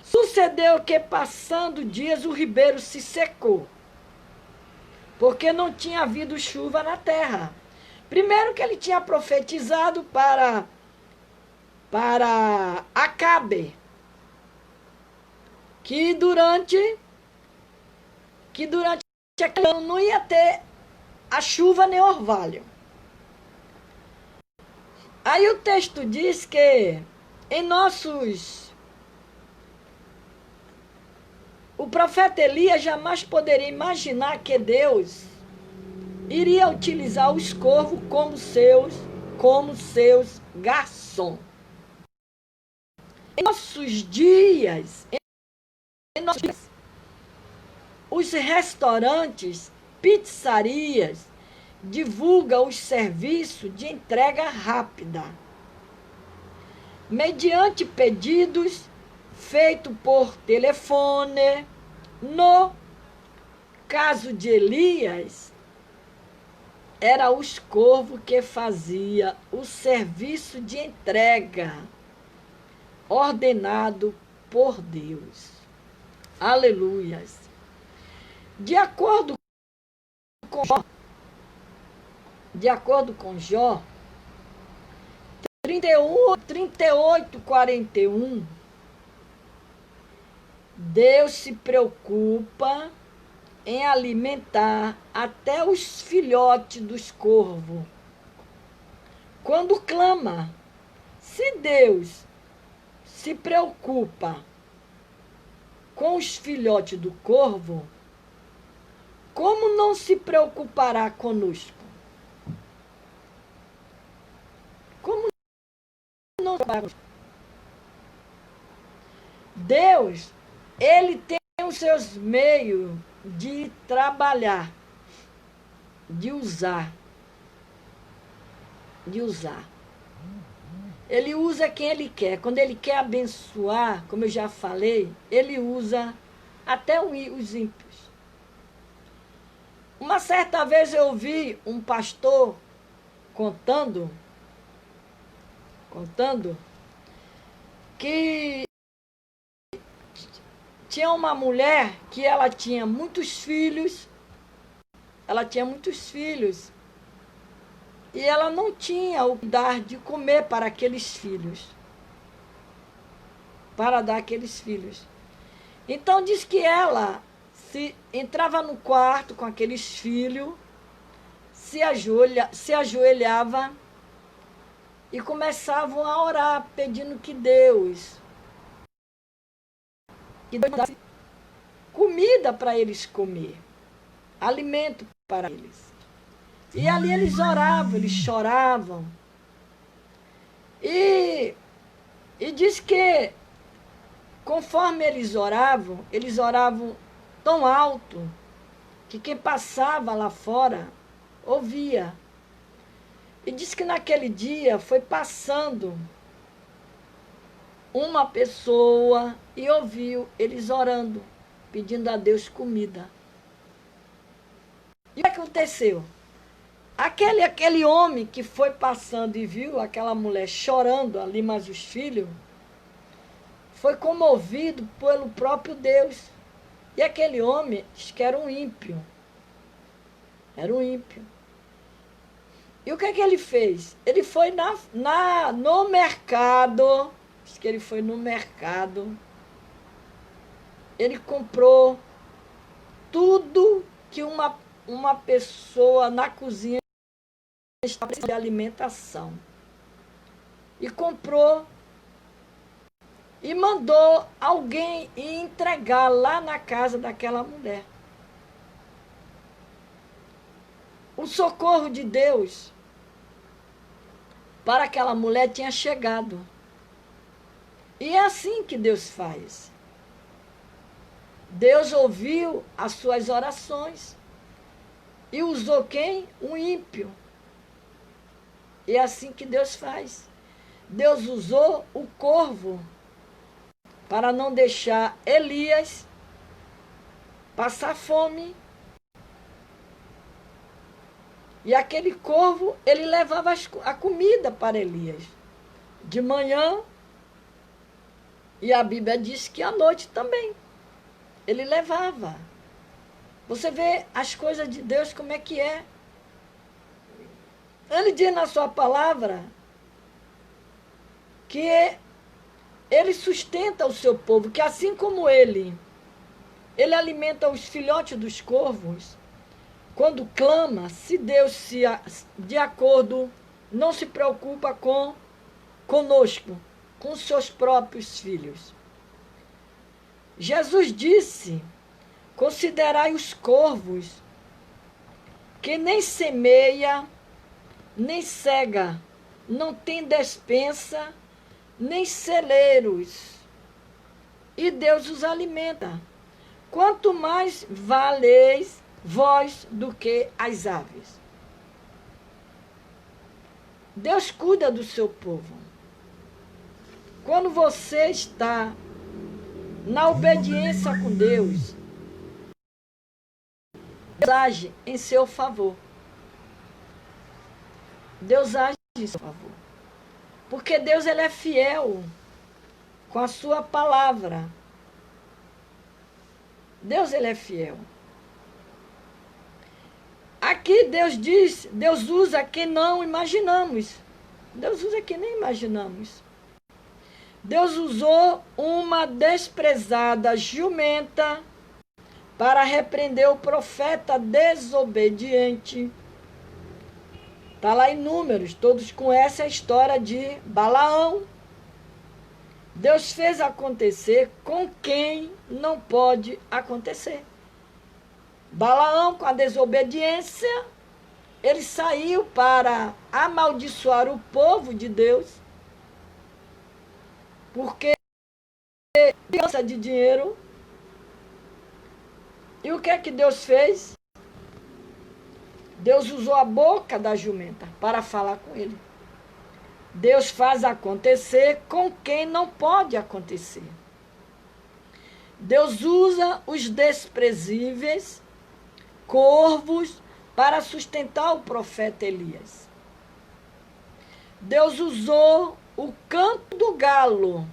[SPEAKER 1] Sucedeu que, passando dias, o ribeiro se secou, porque não tinha havido chuva na terra. Primeiro que ele tinha profetizado para Acabe, que durante aquele ano não ia ter a chuva nem orvalho. Aí o texto diz que o profeta Elias jamais poderia imaginar que Deus iria utilizar os corvos como seus garçons. Em nossos dias, os restaurantes, pizzarias, divulgam os serviços de entrega rápida, mediante pedidos feitos por telefone. No caso de Elias, era os corvos que fazia o serviço de entrega ordenado por Deus. Aleluias. De acordo com Jó 38:41, Deus se preocupa em alimentar até os filhotes dos corvos. Quando clama, se Deus se preocupa com os filhotes do corvo, como não se preocupará conosco? Como não? Deus, ele tem os seus meios de trabalhar, de usar. Ele usa quem ele quer. Quando ele quer abençoar, como eu já falei, ele usa até os ímpios. Uma certa vez eu ouvi um pastor contando que tinha uma mulher que ela tinha muitos filhos, e ela não tinha o dar de comer para aqueles filhos, para dar àqueles filhos. Então diz que ela entrava no quarto com aqueles filhos, se ajoelhava e começavam a orar, pedindo que Deus desse comida para eles comer, alimento para eles. E ali eles oravam, eles choravam. E diz que, conforme eles oravam tão alto, que quem passava lá fora ouvia. E diz que naquele dia foi passando uma pessoa e ouviu eles orando, pedindo a Deus comida. E o que aconteceu? Aquele homem que foi passando e viu aquela mulher chorando ali, mas os filhos, foi comovido pelo próprio Deus. E aquele homem diz que era um ímpio. Era um ímpio. E o que é que ele fez? Ele foi no mercado, diz que ele foi no mercado, ele comprou tudo que uma pessoa na cozinha está precisando de alimentação. E comprou e mandou alguém ir entregar lá na casa daquela mulher. O socorro de Deus para aquela mulher tinha chegado. E é assim que Deus faz. Deus ouviu as suas orações e usou quem? Um ímpio. E é assim que Deus faz. Deus usou o corvo para não deixar Elias passar fome. E aquele corvo, ele levava a comida para Elias. De manhã, e a Bíblia diz que à noite também. Ele levava. Você vê as coisas de Deus como é que é. Ele diz na sua palavra que ele sustenta o seu povo, que assim como ele alimenta os filhotes dos corvos. Quando clama, se Deus de acordo, não se preocupa conosco, com os seus próprios filhos. Jesus disse, considerai os corvos, que nem semeia, nem cega, não tem despensa, nem celeiros, e Deus os alimenta. Quanto mais valeis vós do que as aves. Deus cuida do seu povo. Quando você está na obediência com Deus, Deus age em seu favor. Deus age em seu favor. Porque Deus, ele é fiel com a sua palavra. Deus, ele é fiel. Aqui Deus diz, Deus usa quem não imaginamos. Deus usa quem nem imaginamos. Deus usou uma desprezada jumenta para repreender o profeta desobediente. Está lá em Números, todos conhecem a história de Balaão. Deus fez acontecer com quem não pode acontecer. Balaão, com a desobediência, ele saiu para amaldiçoar o povo de Deus, porque cansa de dinheiro. E o que é que Deus fez? Deus usou a boca da jumenta para falar com ele. Deus faz acontecer com quem não pode acontecer. Deus usa os desprezíveis, corvos, para sustentar o profeta Elias. Deus usou o canto do galo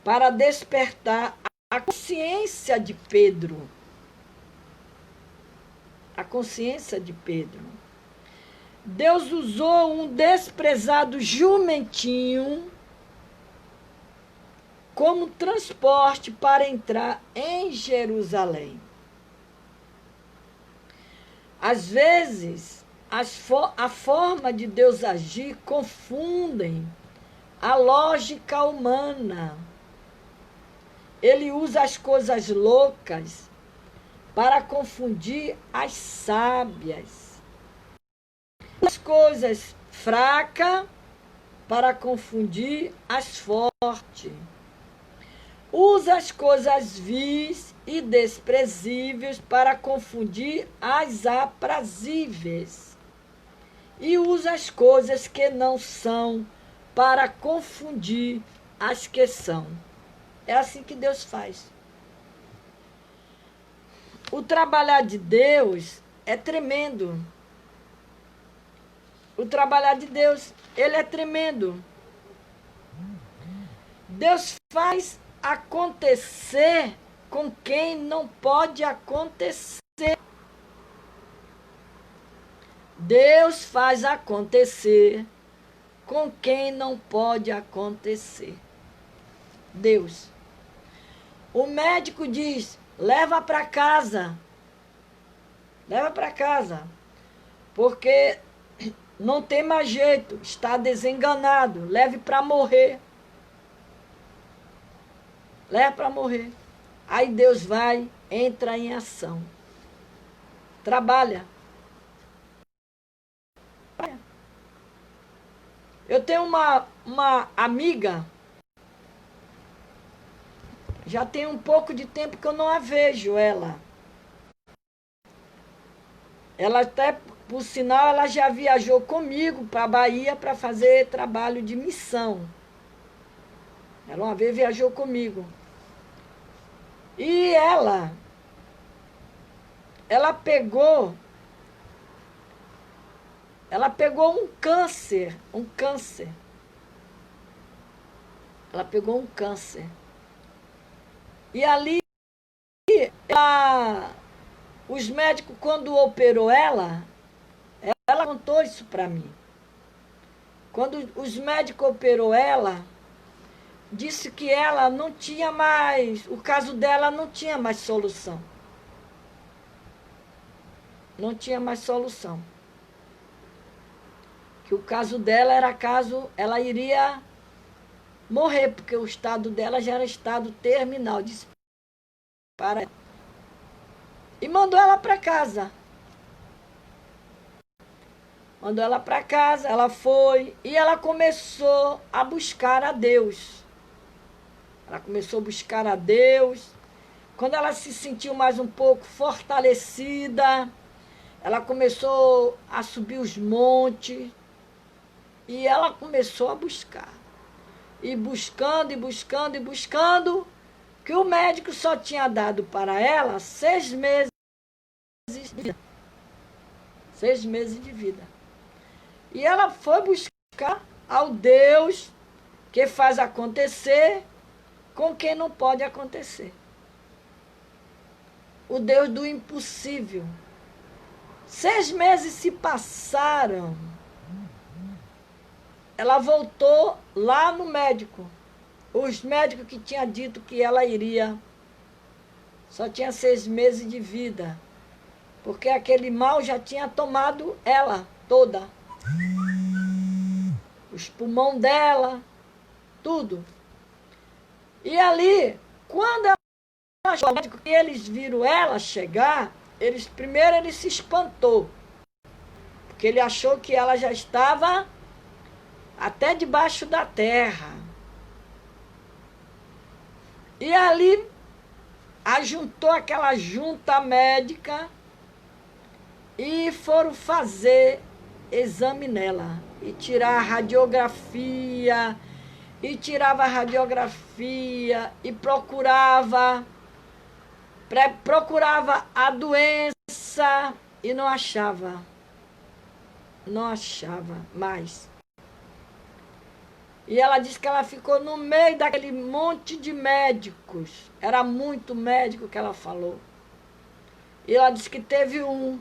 [SPEAKER 1] para despertar a consciência de Pedro. A consciência de Pedro. Deus usou um desprezado jumentinho como transporte para entrar em Jerusalém. Às vezes, a forma de Deus agir confundem a lógica humana. Ele usa as coisas loucas para confundir as sábias. as coisas fracas para confundir as fortes. Usa as coisas vis e desprezíveis para confundir as aprazíveis. E usa as coisas que não são para confundir as que são. É assim que Deus faz. O trabalhar de Deus é tremendo. O trabalhar de Deus, ele é tremendo. Deus faz acontecer com quem não pode acontecer. Deus faz acontecer com quem não pode acontecer. Deus. O médico diz, leva para casa. Leva para casa. Porque não tem mais jeito, está desenganado, leve para morrer. Leve para morrer. Aí Deus vai, entra em ação. Trabalha. Eu tenho uma amiga, já tem um pouco de tempo que eu não a vejo, ela. Ela até, por sinal, ela já viajou comigo para a Bahia para fazer trabalho de missão. Ela uma vez viajou comigo. E ela pegou um câncer. Ela pegou um câncer. E ali, os médicos, quando operou ela contou isso para mim. Quando os médicos operou ela, disse que ela não tinha mais, o caso dela não tinha mais solução. Não tinha mais solução. Que o caso dela era caso, ela iria morrer, porque o estado dela já era estado terminal. Disse para ela. E mandou ela para casa. Mandou ela para casa, ela foi e ela começou a buscar a Deus. Ela começou a buscar a Deus. Quando ela se sentiu mais um pouco fortalecida, ela começou a subir os montes e ela começou a buscar. E buscando, e buscando, e buscando, que o médico só tinha dado para ela 6 meses de vida. 6 meses de vida. E ela foi buscar ao Deus que faz acontecer com quem não pode acontecer. O Deus do impossível. 6 meses se passaram. Ela voltou lá no médico. Os médicos que tinham dito que ela iria, só tinha 6 meses de vida. Porque aquele mal já tinha tomado ela toda. Os pulmões dela, tudo. E ali, quando ela achou que eles viram ela chegar, primeiro ele se espantou. Porque ele achou que ela já estava até debaixo da terra. E ali, ajuntou aquela junta médica e foram fazer exame nela. E tirar a radiografia, e tirava a radiografia, e procurava a doença e não achava. Não achava mais. E ela disse que ela ficou no meio daquele monte de médicos. Era muito médico que ela falou. E ela disse que teve um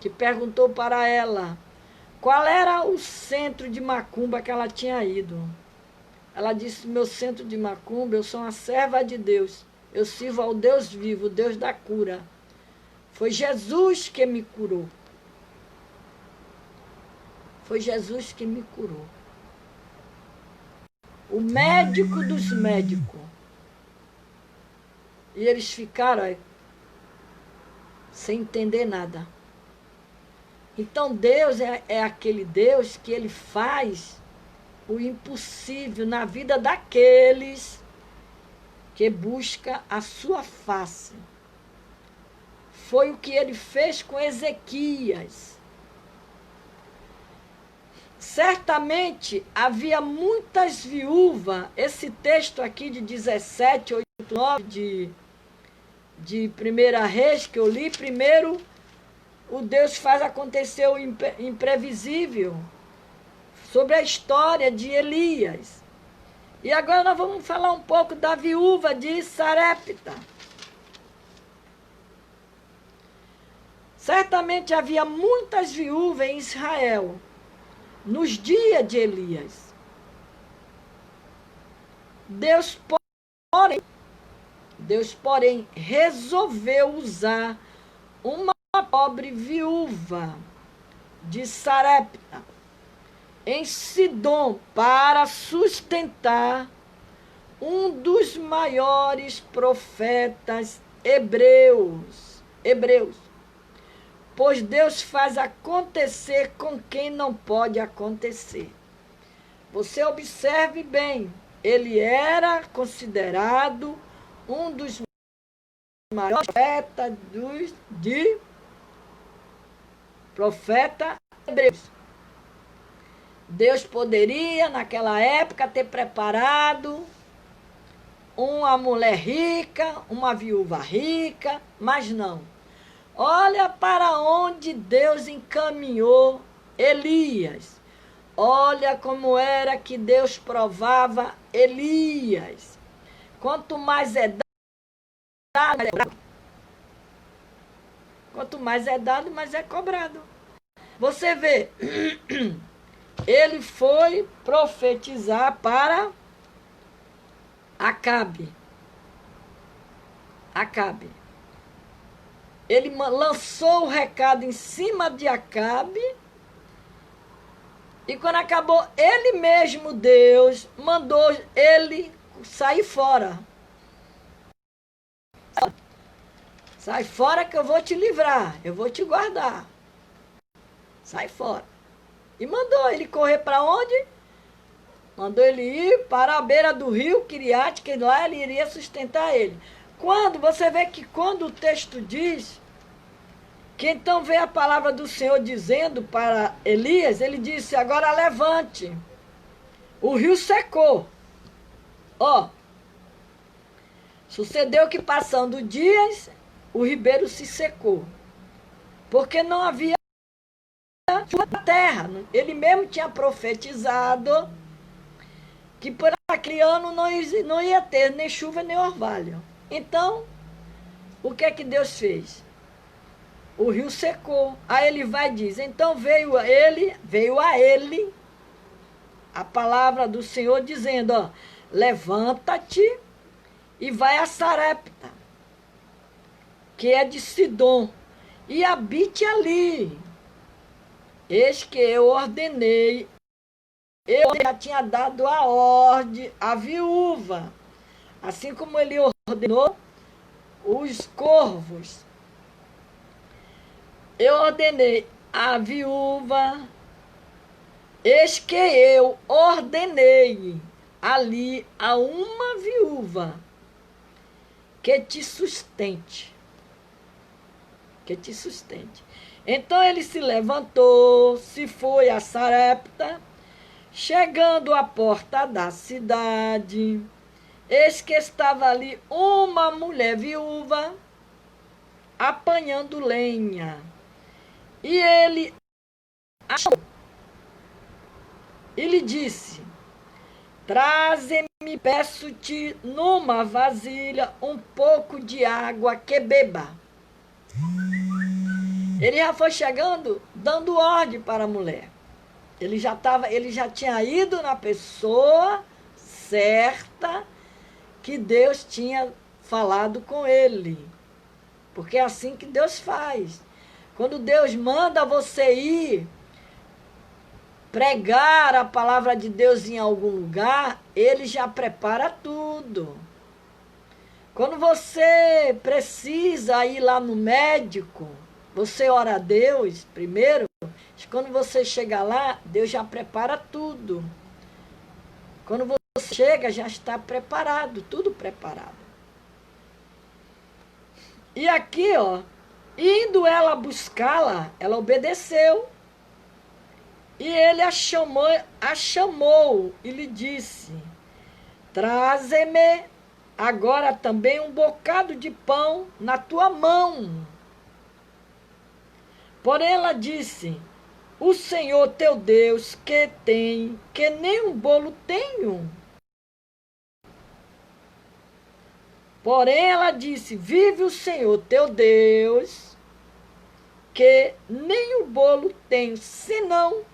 [SPEAKER 1] que perguntou para ela qual era o centro de macumba que ela tinha ido. Ela disse, meu centro de macumba, eu sou uma serva de Deus. Eu sirvo ao Deus vivo, o Deus da cura. Foi Jesus que me curou. Foi Jesus que me curou. O médico dos médicos. E eles ficaram sem entender nada. Então Deus é aquele Deus que ele faz o impossível na vida daqueles que busca a sua face. Foi o que ele fez com Ezequias. Certamente havia muitas viúvas, esse texto aqui de 17, 8, 9 de 1 Reis, que eu li, primeiro o Deus faz acontecer o imprevisível, sobre a história de Elias. E agora nós vamos falar um pouco da viúva de Sarepta. Certamente havia muitas viúvas em Israel, nos dias de Elias. Deus, porém, resolveu usar uma pobre viúva de Sarepta em Sidom para sustentar um dos maiores profetas hebreus. Pois Deus faz acontecer com quem não pode acontecer. Você observe bem, ele era considerado um dos maiores profetas de profeta hebreus. Deus poderia, naquela época, ter preparado uma mulher rica, uma viúva rica, mas não. Olha para onde Deus encaminhou Elias. Olha como era que Deus provava Elias. Quanto mais é dado, mais é cobrado. Quanto mais é dado, mais é cobrado. Você vê, ele foi profetizar para Acabe. Ele lançou o recado em cima de Acabe. E quando acabou, ele mesmo, Deus, mandou ele sair fora. Sai fora que eu vou te livrar, eu vou te guardar. Sai fora. E mandou ele correr para onde? Mandou ele ir para a beira do rio Quiriate, que lá ele iria sustentar ele. Você vê que quando o texto diz que então veio a palavra do Senhor dizendo para Elias, ele disse, agora levante. O rio secou. Sucedeu que passando dias, o ribeiro se secou. Porque não havia chuva na terra. Ele mesmo tinha profetizado que por aquele ano não ia ter nem chuva nem orvalho. Então, o que é que Deus fez? O rio secou. Aí ele vai e diz, então veio a ele a palavra do Senhor dizendo, levanta-te e vai a Sarepta, que é de Sidom, e habite ali. Eis que eu ordenei, eu já tinha dado a ordem à viúva, assim como ele ordenou os corvos. Eu ordenei à viúva, eis que eu ordenei ali a uma viúva que te sustente. Então ele se levantou, se foi a Sarepta, chegando à porta da cidade, eis que estava ali uma mulher viúva apanhando lenha. E ele achou e lhe disse, traze-me, peço-te, numa vasilha um pouco de água que beba. Ele já foi chegando, dando ordem para a mulher. Ele já tinha ido na pessoa certa que Deus tinha falado com ele. Porque é assim que Deus faz. Quando Deus manda você ir pregar a palavra de Deus em algum lugar, ele já prepara tudo. Quando você precisa ir lá no médico, você ora a Deus primeiro, Quando você chega lá, Deus já prepara tudo. Quando você chega, já está preparado, tudo preparado. E aqui, ó, indo ela buscá-la, ela obedeceu. E ele a chamou e lhe disse: traze-me agora também um bocado de pão na tua mão. Porém ela disse: o Senhor teu Deus que nem um bolo tenho. Porém ela disse: vive o Senhor teu Deus, que nem um bolo tenho, senão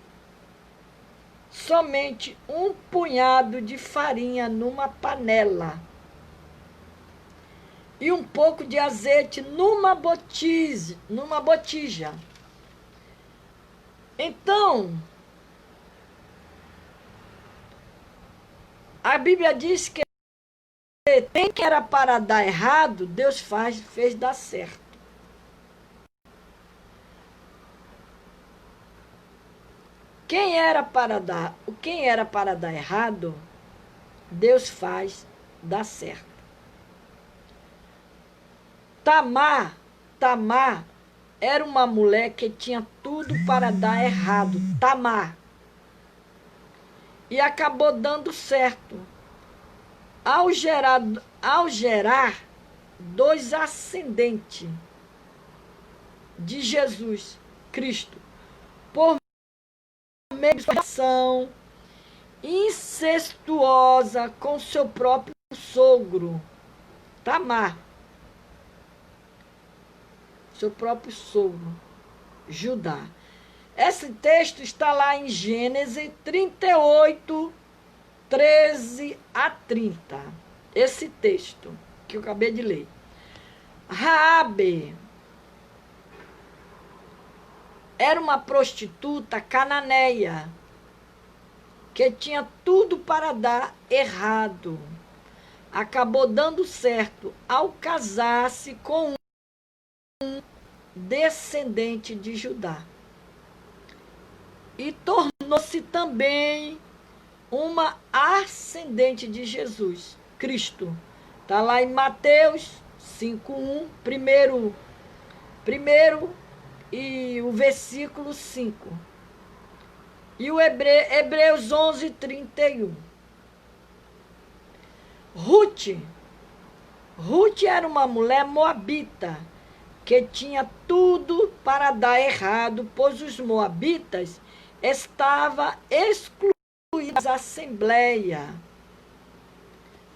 [SPEAKER 1] somente um punhado de farinha numa panela e um pouco de azeite numa botija. Então, a Bíblia diz que quem era para dar errado, Deus fez dar certo. Quem era para dar errado, Deus faz dar certo. Tamar era uma mulher que tinha tudo para dar errado. Tamar. E acabou dando certo. Ao gerar 2 ascendentes de Jesus Cristo, por meio de relação incestuosa com seu próprio sogro, Tamar. Seu próprio sogro, Judá. Esse texto está lá em Gênesis 38, 13 a 30. Esse texto que eu acabei de ler. Raabe era uma prostituta cananeia que tinha tudo para dar errado. Acabou dando certo ao casar-se com um descendente de Judá. E tornou-se também uma ascendente de Jesus, Cristo. Está lá em Mateus 5:1, primeiro e o versículo 5. E o Hebreus 11:31. Ruth era uma mulher moabita, que tinha tudo para dar errado, pois os moabitas estavam excluídos da assembleia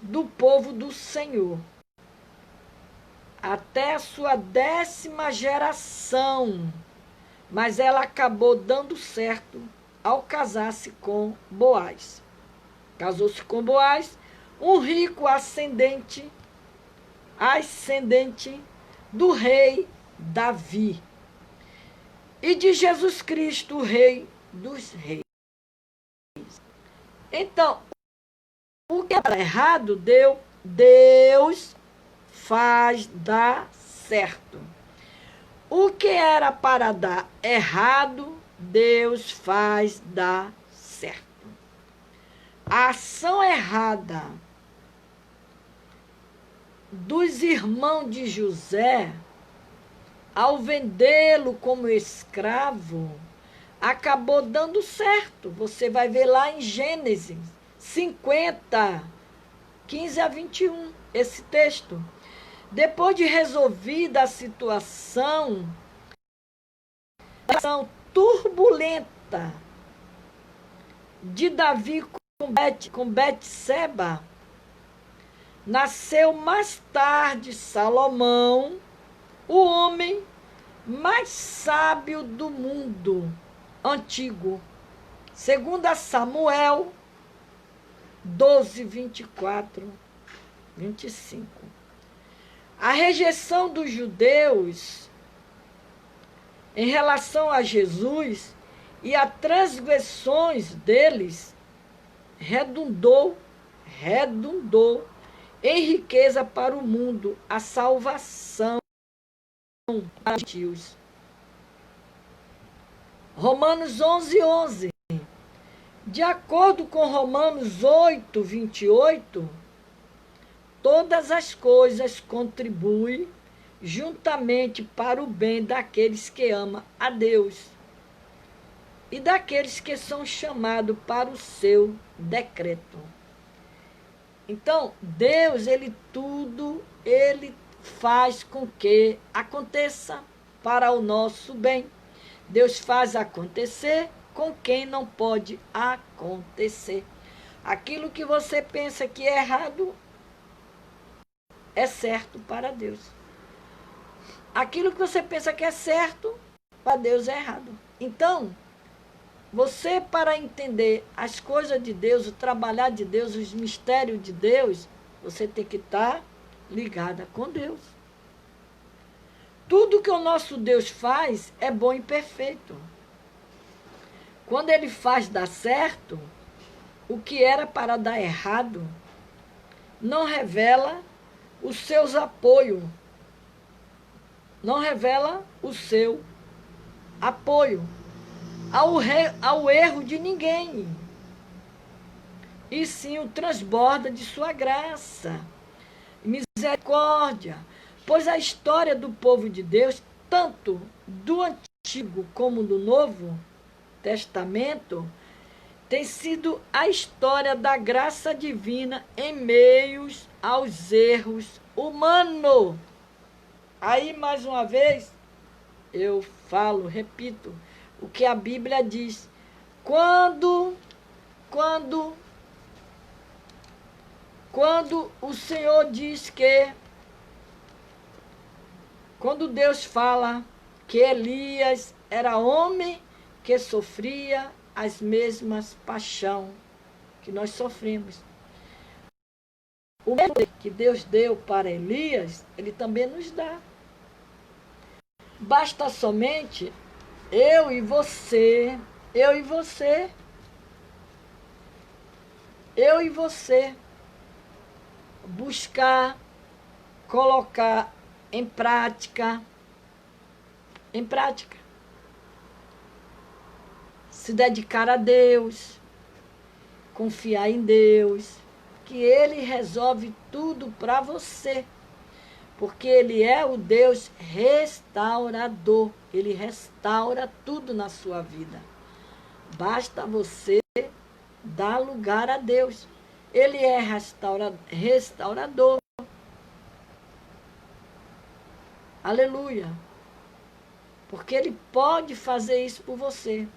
[SPEAKER 1] do povo do Senhor. Até a sua 10ª geração. Mas ela acabou dando certo ao casar-se com Boaz. Casou-se com Boaz, um rico ascendente do rei Davi e de Jesus Cristo, o rei dos reis. Então, o que era errado, Deus faz dar certo. O que era para dar errado, Deus faz dar certo. A ação errada dos irmãos de José, ao vendê-lo como escravo, acabou dando certo. Você vai ver lá em Gênesis 50, 15 a 21, esse texto. Depois de resolvida a situação turbulenta de Davi com Betseba, nasceu mais tarde Salomão, o homem mais sábio do mundo antigo. Segundo Samuel 12, 24, 25. A rejeição dos judeus em relação a Jesus e as transgressões deles redundou em riqueza para o mundo, a salvação para os gentios. Romanos 11:11. De acordo com Romanos 8:28, todas as coisas contribuem juntamente para o bem daqueles que amam a Deus e daqueles que são chamados para o seu decreto. Então, Deus, ele faz com que aconteça para o nosso bem. Deus faz acontecer com quem não pode acontecer. Aquilo que você pensa que é errado é certo para Deus. Aquilo que você pensa que é certo, para Deus é errado. Então, você, para entender as coisas de Deus, o trabalhar de Deus, os mistérios de Deus, você tem que estar ligada com Deus. Tudo que o nosso Deus faz é bom e perfeito. Quando ele faz dar certo, o que era para dar errado, não revela os seus apoios, não revela o seu apoio ao erro de ninguém, e sim o transborda de sua graça e misericórdia, pois a história do povo de Deus, tanto do Antigo como do Novo Testamento, tem sido a história da graça divina em meio aos erros humanos. Aí, mais uma vez, eu falo, repito, o que a Bíblia diz. Quando o Senhor diz que, quando Deus fala que Elias era homem que sofria as mesmas paixões que nós sofremos. O mesmo que Deus deu para Elias, ele também nos dá. Basta somente eu e você buscar, colocar em prática, se dedicar a Deus, confiar em Deus, que Ele resolve tudo para você, porque Ele é o Deus restaurador, Ele restaura tudo na sua vida. Basta você dar lugar a Deus. Ele é restaurador. Aleluia. Porque Ele pode fazer isso por você.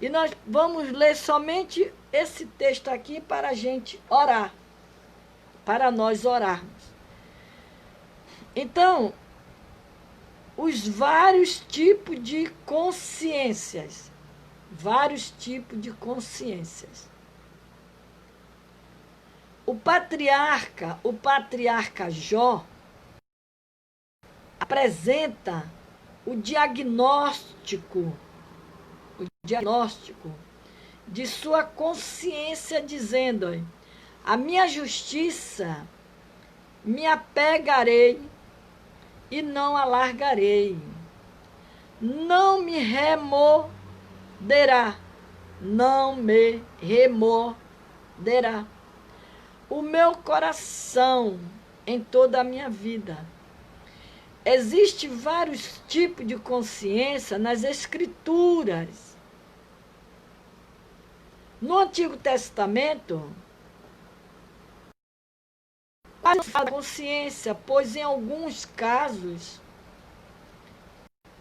[SPEAKER 1] E nós vamos ler somente esse texto aqui para a gente orar. Para nós orarmos. Então, os vários tipos de consciências. Vários tipos de consciências. O patriarca Jó apresenta o diagnóstico de sua consciência, dizendo: a minha justiça me apegarei e não alargarei, não me remoderá o meu coração em toda a minha vida. Existem vários tipos de consciência nas Escrituras. No Antigo Testamento, a consciência, pois em alguns casos,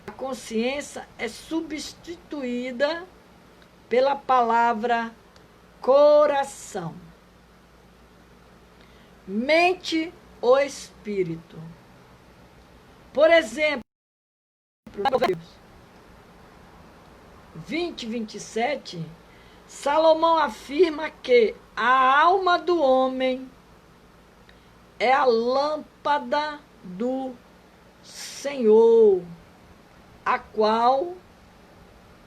[SPEAKER 1] a consciência é substituída pela palavra coração. Mente ou espírito. Por exemplo, 20:27, Salomão afirma que a alma do homem é a lâmpada do Senhor, a qual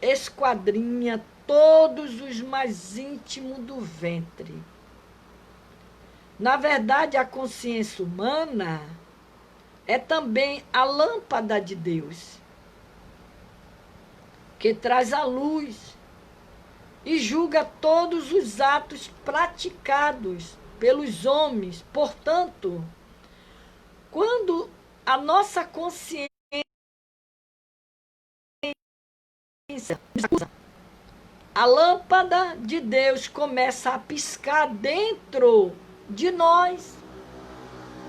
[SPEAKER 1] esquadrinha todos os mais íntimos do ventre. Na verdade, a consciência humana é também a lâmpada de Deus, que traz a luz e julga todos os atos praticados pelos homens. Portanto, quando a nossa consciência, a lâmpada de Deus começa a piscar dentro de nós,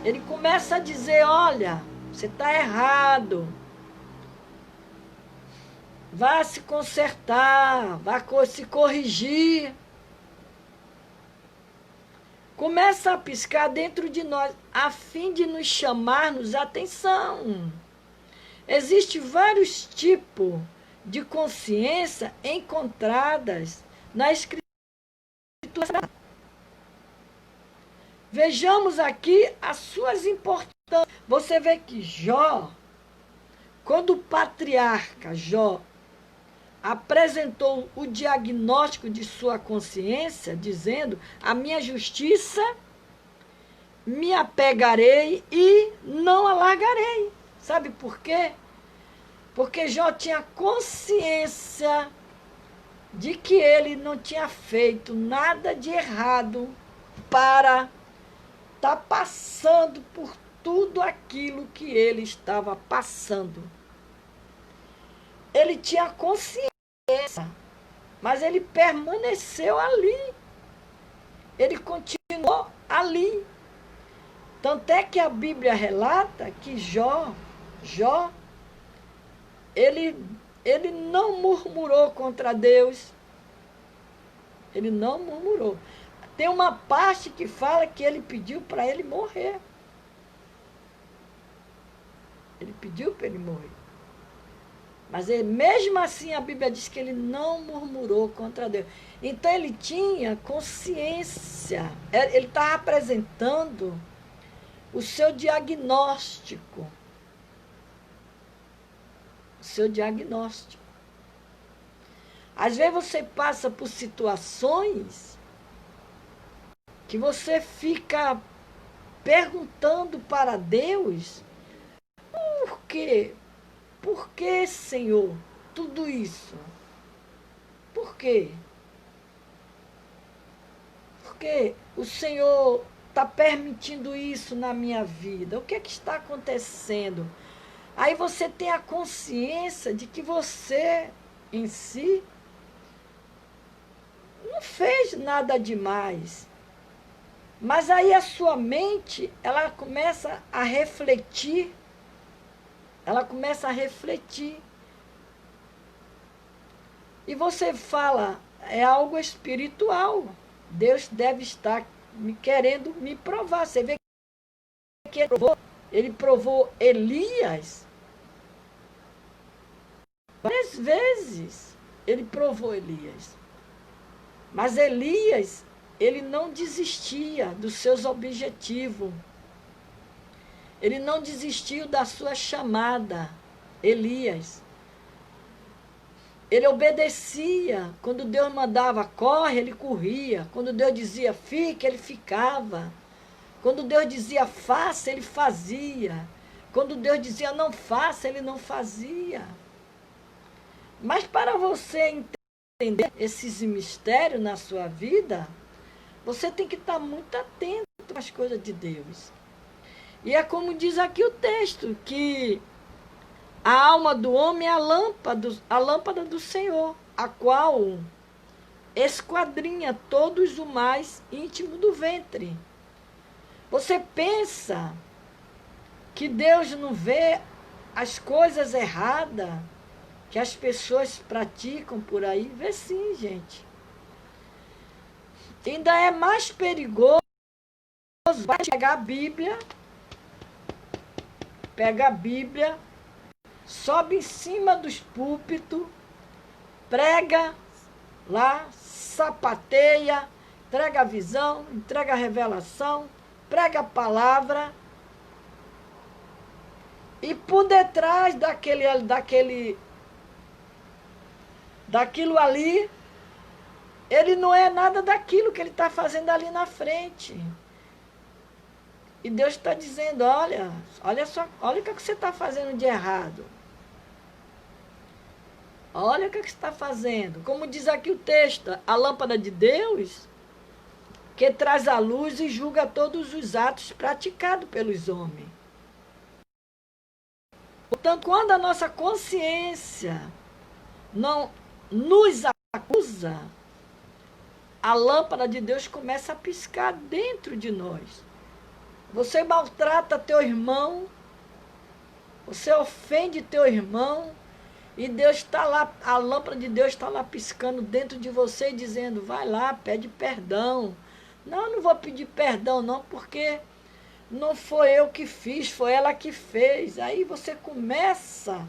[SPEAKER 1] ele começa a dizer: olha, você está errado, vá se consertar, vá se corrigir. Começa a piscar dentro de nós, a fim de nos chamarmos a atenção. Existem vários tipos de consciência encontradas na Escritura. Vejamos aqui as suas importâncias. Você vê que Jó, quando o patriarca Jó apresentou o diagnóstico de sua consciência, dizendo: a minha justiça me apegarei e não a largarei. Sabe por quê? Porque Jó tinha consciência de que ele não tinha feito nada de errado para estar passando por tudo aquilo que ele estava passando. Ele tinha consciência, mas ele permaneceu ali. Ele continuou ali. Tanto é que a Bíblia relata que Jó, ele não murmurou contra Deus. Ele não murmurou. Tem uma parte que fala que ele pediu para ele morrer. Ele pediu para ele morrer. Mas ele, mesmo assim, a Bíblia diz que ele não murmurou contra Deus. Então ele tinha consciência. Ele estava apresentando o seu diagnóstico. O seu diagnóstico. Às vezes você passa por situações que você fica perguntando para Deus: por quê? Por que, Senhor, tudo isso? Por quê? Porque o Senhor está permitindo isso na minha vida? O que é que está acontecendo? Aí você tem a consciência de que você, em si, não fez nada demais. Mas aí a sua mente, ela começa a refletir. Ela começa a refletir. E você fala: é algo espiritual. Deus deve estar querendo me provar. Você vê que ele provou Elias. Várias vezes ele provou Elias. Mas Elias, ele não desistia dos seus objetivos. Ele não desistiu da sua chamada, Elias. Ele obedecia. Quando Deus mandava corre, ele corria. Quando Deus dizia fica, ele ficava. Quando Deus dizia faça, ele fazia. Quando Deus dizia não faça, ele não fazia. Mas para você entender esses mistérios na sua vida, você tem que estar muito atento às coisas de Deus. E é como diz aqui o texto, que a alma do homem é a lâmpada do Senhor, a qual esquadrinha todos o mais íntimo do ventre. Você pensa que Deus não vê as coisas erradas que as pessoas praticam por aí? Vê sim, gente. Ainda é mais perigoso pegar a Bíblia, sobe em cima dos púlpitos, prega lá, sapateia, entrega a visão, entrega a revelação, prega a palavra, e por detrás daquilo ali, ele não é nada daquilo que ele está fazendo ali na frente. E Deus está dizendo: olha só, olha o que você está fazendo de errado. Olha o que você está fazendo. Como diz aqui o texto, a lâmpada de Deus, que traz a luz e julga todos os atos praticados pelos homens. Portanto, quando a nossa consciência não nos acusa, a lâmpada de Deus começa a piscar dentro de nós. Você maltrata teu irmão, você ofende teu irmão, e Deus está lá, a lâmpada de Deus está lá piscando dentro de você, dizendo, vai lá, pede perdão. Não, não vou pedir perdão não, porque não foi eu que fiz, foi ela que fez. Aí você começa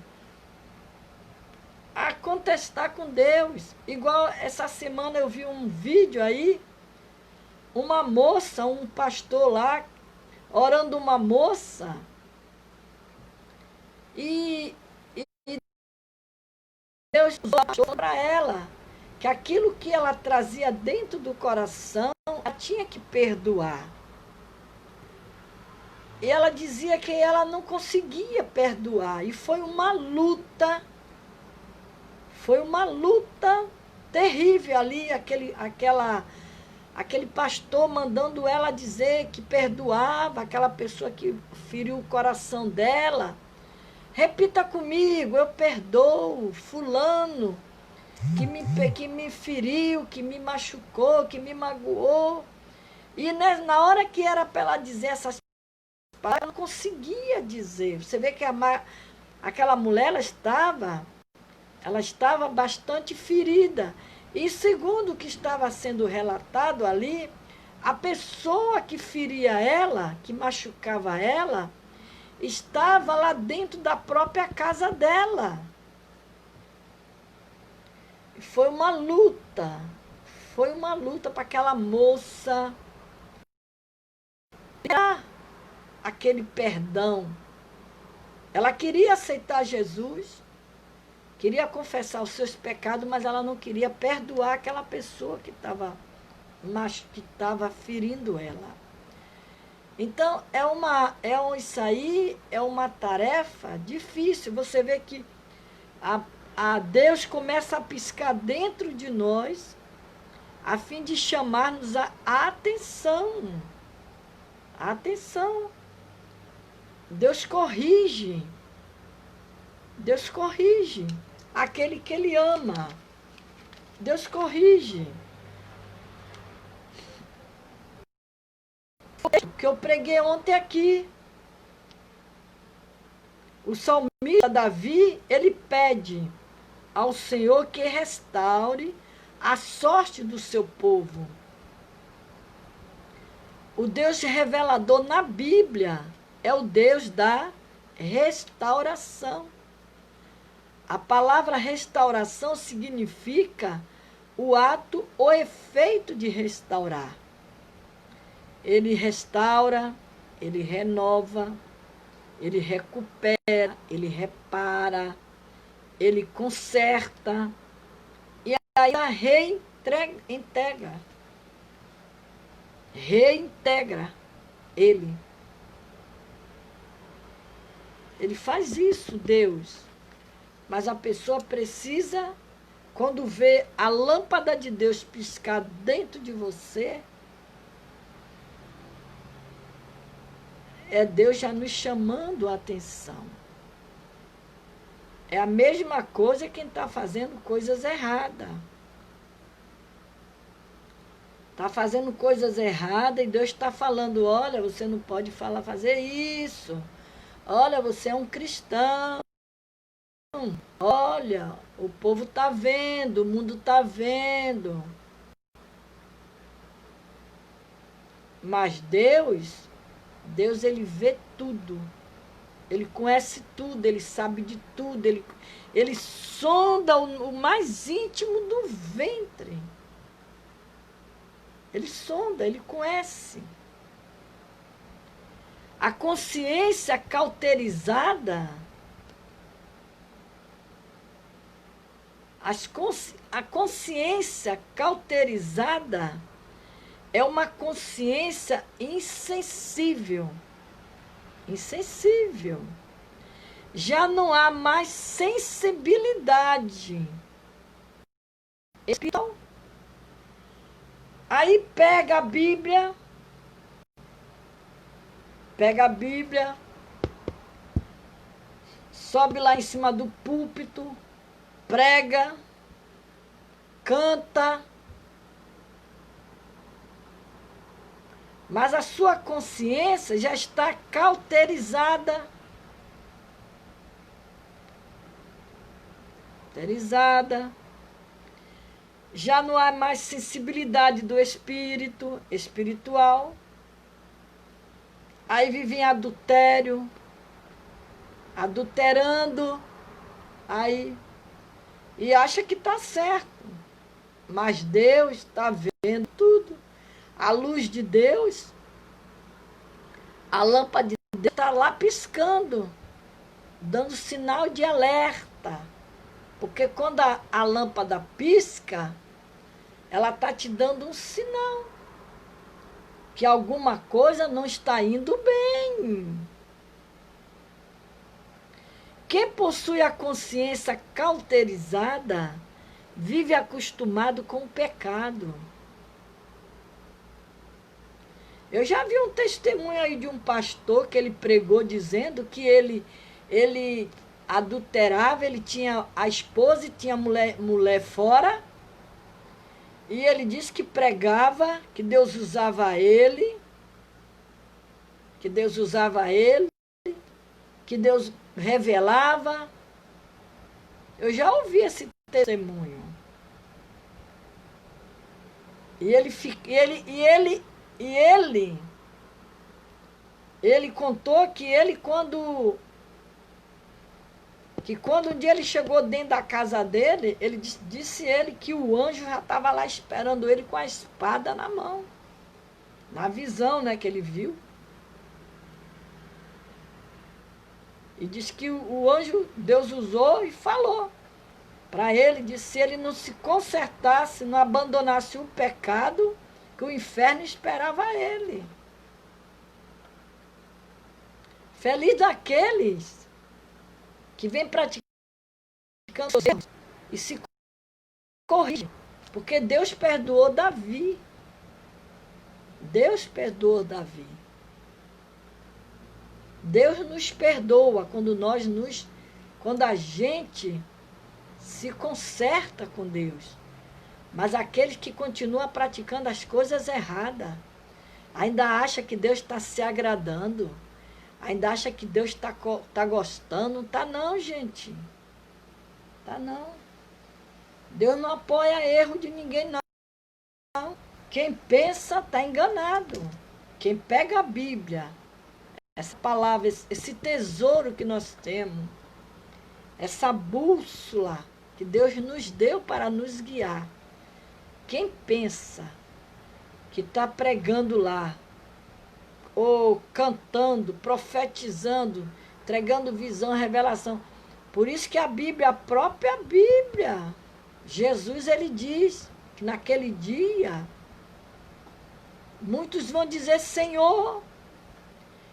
[SPEAKER 1] a contestar com Deus. Igual essa semana eu vi um vídeo aí, uma moça, um pastor lá, orando uma moça, e Deus falou para ela que aquilo que ela trazia dentro do coração, ela tinha que perdoar. E ela dizia que ela não conseguia perdoar. E foi uma luta terrível ali, aquele pastor mandando ela dizer que perdoava aquela pessoa que feriu o coração dela. Repita comigo, eu perdoo fulano que me feriu, que me machucou, que me magoou. E na hora que era para ela dizer essas palavras, ela não conseguia dizer. Você vê que aquela mulher, ela estava bastante ferida. E segundo o que estava sendo relatado ali, a pessoa que feria ela, que machucava ela, estava lá dentro da própria casa dela. Foi uma luta para aquela moça dar aquele perdão. Ela queria aceitar Jesus, queria confessar os seus pecados, mas ela não queria perdoar aquela pessoa que estava ferindo ela. Então, isso aí é uma tarefa difícil. Você vê que a Deus começa a piscar dentro de nós, a fim de chamar-nos a atenção. A atenção. Deus corrige. Deus corrige aquele que Ele ama. Deus corrige. Que eu preguei ontem aqui. O salmista Davi, ele pede ao Senhor que restaure a sorte do seu povo. O Deus revelador na Bíblia é o Deus da restauração. A palavra restauração significa o ato ou efeito de restaurar. Ele restaura, ele renova, ele recupera, ele repara, ele conserta e aí reintegra ele. Ele faz isso, Deus. Mas a pessoa precisa, quando vê a lâmpada de Deus piscar dentro de você, é Deus já nos chamando a atenção. É a mesma coisa quem está fazendo coisas erradas. Está fazendo coisas erradas e Deus está falando, olha, você não pode fazer isso. Olha, você é um cristão. Olha, o povo está vendo, o mundo está vendo. Mas Deus, ele vê tudo. Ele conhece tudo, ele sabe de tudo. Ele sonda o mais íntimo do ventre. Ele sonda, ele conhece. A consciência cauterizada, a consciência cauterizada é uma consciência insensível. Insensível. já não há mais sensibilidade espiritual. Aí pega a Bíblia, sobe lá em cima do púlpito, prega, canta, mas a sua consciência já está cauterizada. Já não há mais sensibilidade do espírito, espiritual. Aí vive em adultério, adulterando, aí, e acha que está certo. Mas Deus está vendo tudo. A luz de Deus, a lâmpada de Deus está lá piscando, dando sinal de alerta. Porque quando a lâmpada pisca, ela está te dando um sinal que alguma coisa não está indo bem. Quem possui a consciência cauterizada vive acostumado com o pecado. Eu já vi um testemunho aí de um pastor que ele pregou dizendo que ele adulterava, ele tinha a esposa e tinha mulher fora. E ele disse que pregava, que Deus usava ele, que Deus revelava. Eu já ouvi esse testemunho. Ele contou que quando um dia ele chegou dentro da casa dele, ele disse ele que o anjo já estava lá esperando ele com a espada na mão. Na visão, né, que ele viu. E disse que o anjo, Deus usou e falou para ele, disse se ele não se consertasse, não abandonasse o pecado, que o inferno esperava ele. Feliz daqueles que vem praticando e se corrige, porque Deus perdoou Davi. Deus perdoou Davi. Deus nos perdoa quando a gente se conserta com Deus. Mas aqueles que continuam praticando as coisas erradas, ainda acha que Deus está se agradando, ainda acha que Deus tá gostando. Não está não, gente. Tá não. Deus não apoia erro de ninguém, não. Quem pensa está enganado. Quem pega a Bíblia, essa palavra, esse tesouro que nós temos, essa bússola que Deus nos deu para nos guiar. Quem pensa que está pregando lá, ou cantando, profetizando, entregando visão, revelação. Por isso que a Bíblia, a própria Bíblia, Jesus, ele diz que naquele dia, muitos vão dizer, Senhor,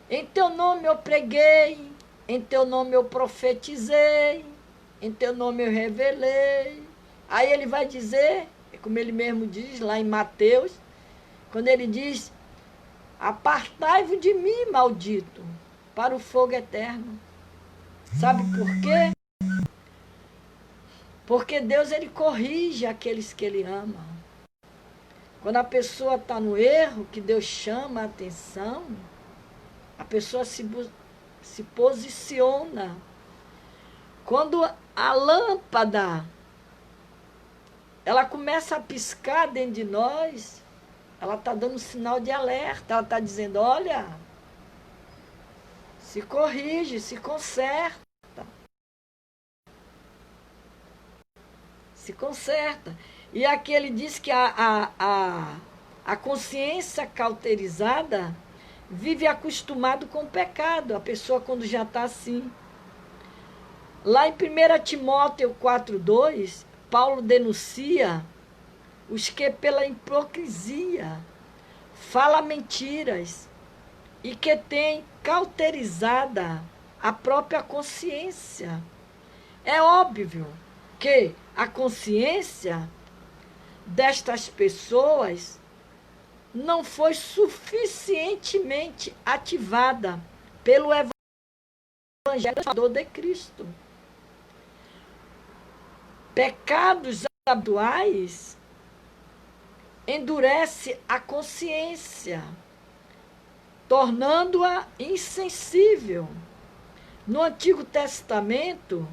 [SPEAKER 1] em teu nome eu preguei, em teu nome eu profetizei, em teu nome eu revelei. Aí ele vai dizer, como ele mesmo diz lá em Mateus, quando ele diz, apartai-vos de mim, maldito, para o fogo eterno. Sabe por quê? Porque Deus, ele corrige aqueles que ele ama. Quando a pessoa está no erro, que Deus chama a atenção, a pessoa se posiciona. Quando a lâmpada, ela começa a piscar dentro de nós, ela está dando sinal de alerta, ela está dizendo, olha, se corrige, se conserta. Se conserta. E aqui ele diz que a consciência cauterizada vive acostumado com o pecado, a pessoa quando já está assim. Lá em 1 Timóteo 4,2, Paulo denuncia os que pela hipocrisia fala mentiras e que tem cauterizada a própria consciência. É óbvio que a consciência destas pessoas não foi suficientemente ativada pelo Evangelho de Cristo. Pecados habituais endurece a consciência, tornando-a insensível. No Antigo Testamento,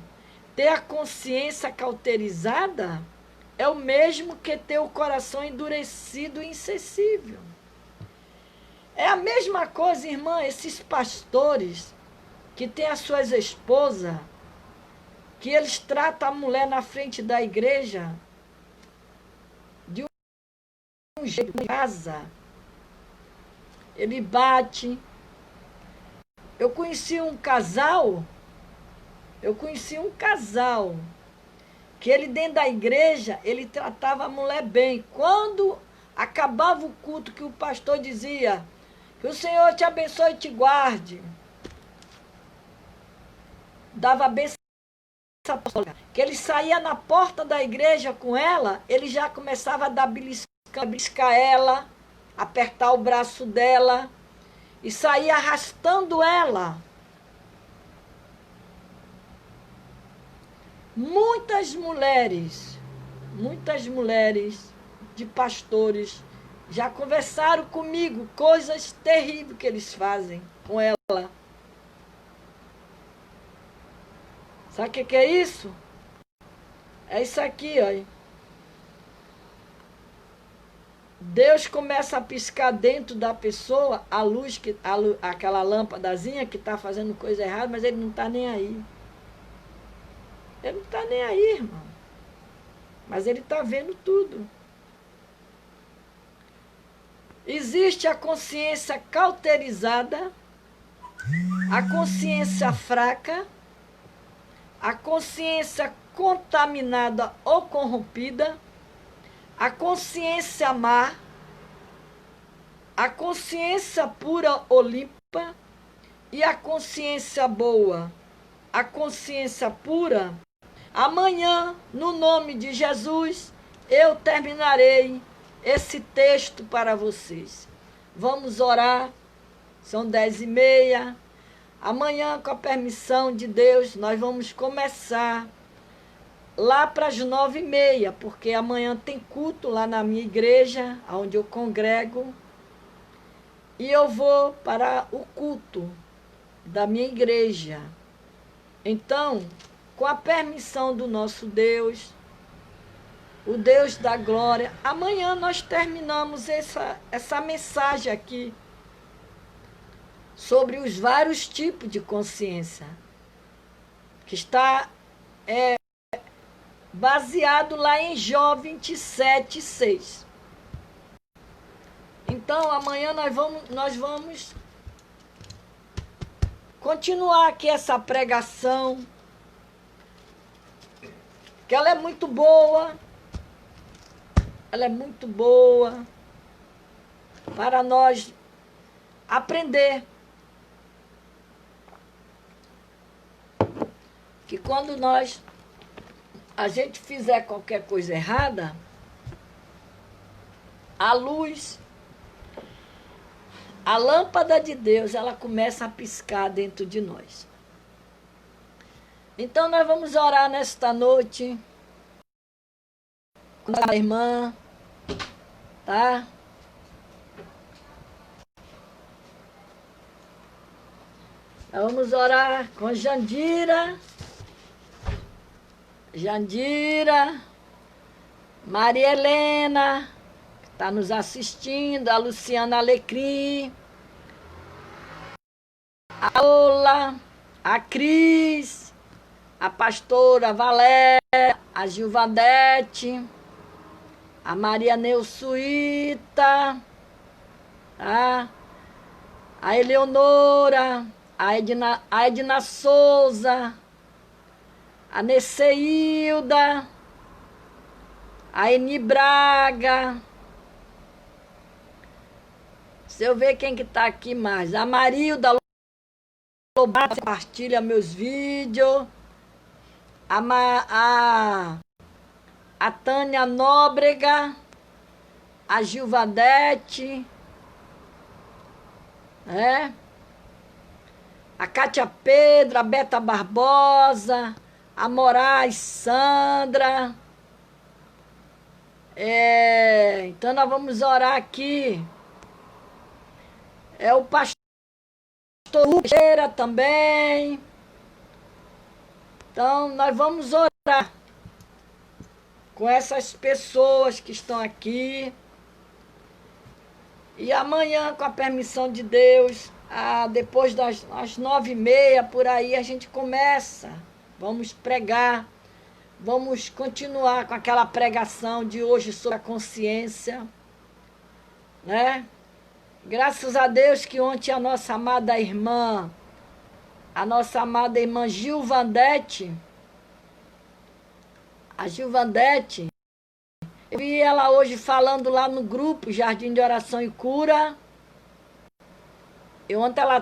[SPEAKER 1] ter a consciência cauterizada é o mesmo que ter o coração endurecido e insensível. É a mesma coisa, irmã, esses pastores que têm as suas esposas, que eles tratam a mulher na frente da igreja de um jeito de casa. Ele bate. Eu conheci um casal que ele dentro da igreja, ele tratava a mulher bem. Quando acabava o culto, que o pastor dizia, que o Senhor te abençoe e te guarde, dava a benção, que ele saía na porta da igreja com ela, ele já começava a dar beliscar ela, apertar o braço dela, e saía arrastando ela. Muitas mulheres de pastores já conversaram comigo, coisas terríveis que eles fazem com ela. Sabe o que é isso? É isso aqui, ó. Deus começa a piscar dentro da pessoa a luz, aquela lâmpadazinha que está fazendo coisa errada, mas ele não está nem aí. Ele não está nem aí, irmão. Mas ele está vendo tudo. Existe a consciência cauterizada, a consciência fraca, a consciência contaminada ou corrompida, a consciência má, a consciência pura ou limpa e a consciência boa. A consciência pura, amanhã, no nome de Jesus, eu terminarei esse texto para vocês. Vamos orar, são 10h30. Amanhã, com a permissão de Deus, nós vamos começar lá para as 9h30, porque amanhã tem culto lá na minha igreja, onde eu congrego, e eu vou para o culto da minha igreja. Então, com a permissão do nosso Deus, o Deus da glória, amanhã nós terminamos essa mensagem aqui sobre os vários tipos de consciência, que está baseado lá em Jó 27:6. Então, amanhã nós vamos continuar aqui essa pregação, que ela é muito boa, para nós aprender que quando a gente fizer qualquer coisa errada, a luz, a lâmpada de Deus, ela começa a piscar dentro de nós. Então nós vamos orar nesta noite com a irmã, tá? Nós vamos orar com Jandira, Maria Helena, que está nos assistindo, a Luciana Alecrim, a Ola, a Cris, a pastora Valéria, a Gilvadete, a Maria Neusuíta, tá? A Eleonora, a Edna Souza, a Neceilda, a Eni Braga. Se eu ver quem que está aqui mais, a Marilda compartilha meus vídeos. A Tânia Nóbrega, a Gilvadete, a Cátia Pedro, a Beta Barbosa, a Moraes Sandra. Então nós vamos orar aqui. O pastor Luqueira também. Então nós vamos orar com essas pessoas que estão aqui. E amanhã, com a permissão de Deus, depois das 9h30, por aí, a gente começa. Vamos pregar. Vamos continuar com aquela pregação de hoje sobre a consciência. Graças a Deus que ontem a nossa amada irmã Gilvandete, eu vi ela hoje falando lá no grupo Jardim de Oração e Cura. E ontem ela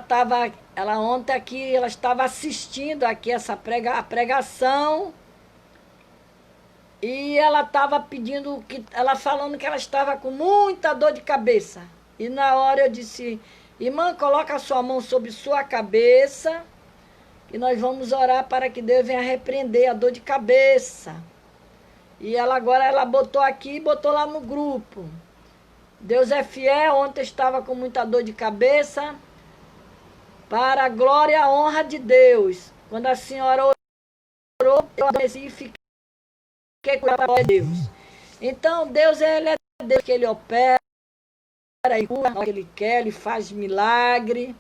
[SPEAKER 1] estava assistindo aqui a pregação. E ela estava falando que ela estava com muita dor de cabeça. E na hora eu disse: irmã, coloca a sua mão sobre sua cabeça e nós vamos orar para que Deus venha repreender a dor de cabeça. E agora ela botou aqui e botou lá no grupo. Deus é fiel. Ontem estava com muita dor de cabeça, para a glória e a honra de Deus. Quando a senhora orou, eu adormeci e fiquei com a glória de Deus. Então, Deus, Ele é Deus que Ele opera, e cura o que Ele quer, Ele faz milagre.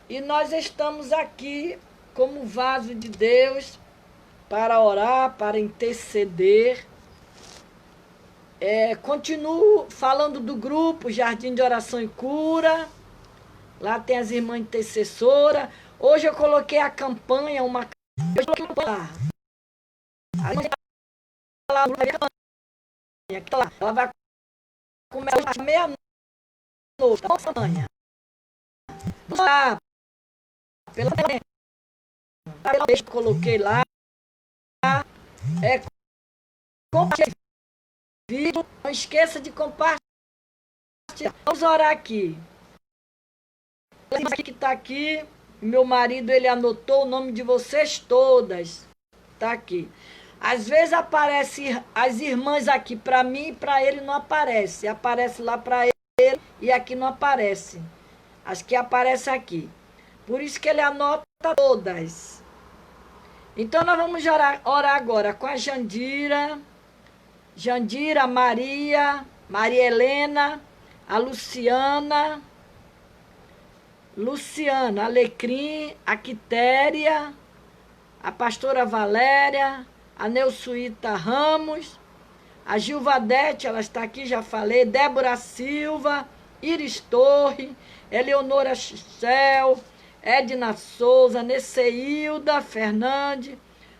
[SPEAKER 1] E nós estamos aqui como vaso de Deus para orar, para interceder. Continuo falando do grupo Jardim de Oração e Cura. Lá tem as irmãs intercessoras. Hoje eu coloquei a campanha, ela vai começar às meia-noite. Vamos lá. Pela eu coloquei lá. Compartilhe. Não esqueça de compartilhar. Vamos orar aqui. Que está aqui, meu marido, ele anotou o nome de vocês todas. Está aqui. Às vezes aparecem as irmãs aqui para mim e para ele não aparece. Aparece lá para ele e aqui não aparece. As que aparecem aqui. Por isso que ele anota todas. Então nós vamos orar agora com a Jandira, Maria Helena, a Luciana, Alecrim, a Quitéria, a pastora Valéria, a Neusuíta Ramos, a Gilvadete, ela está aqui, já falei, Débora Silva, Iris Torre, Eleonora Xicel, Edna Souza, Neceilda Fernandes,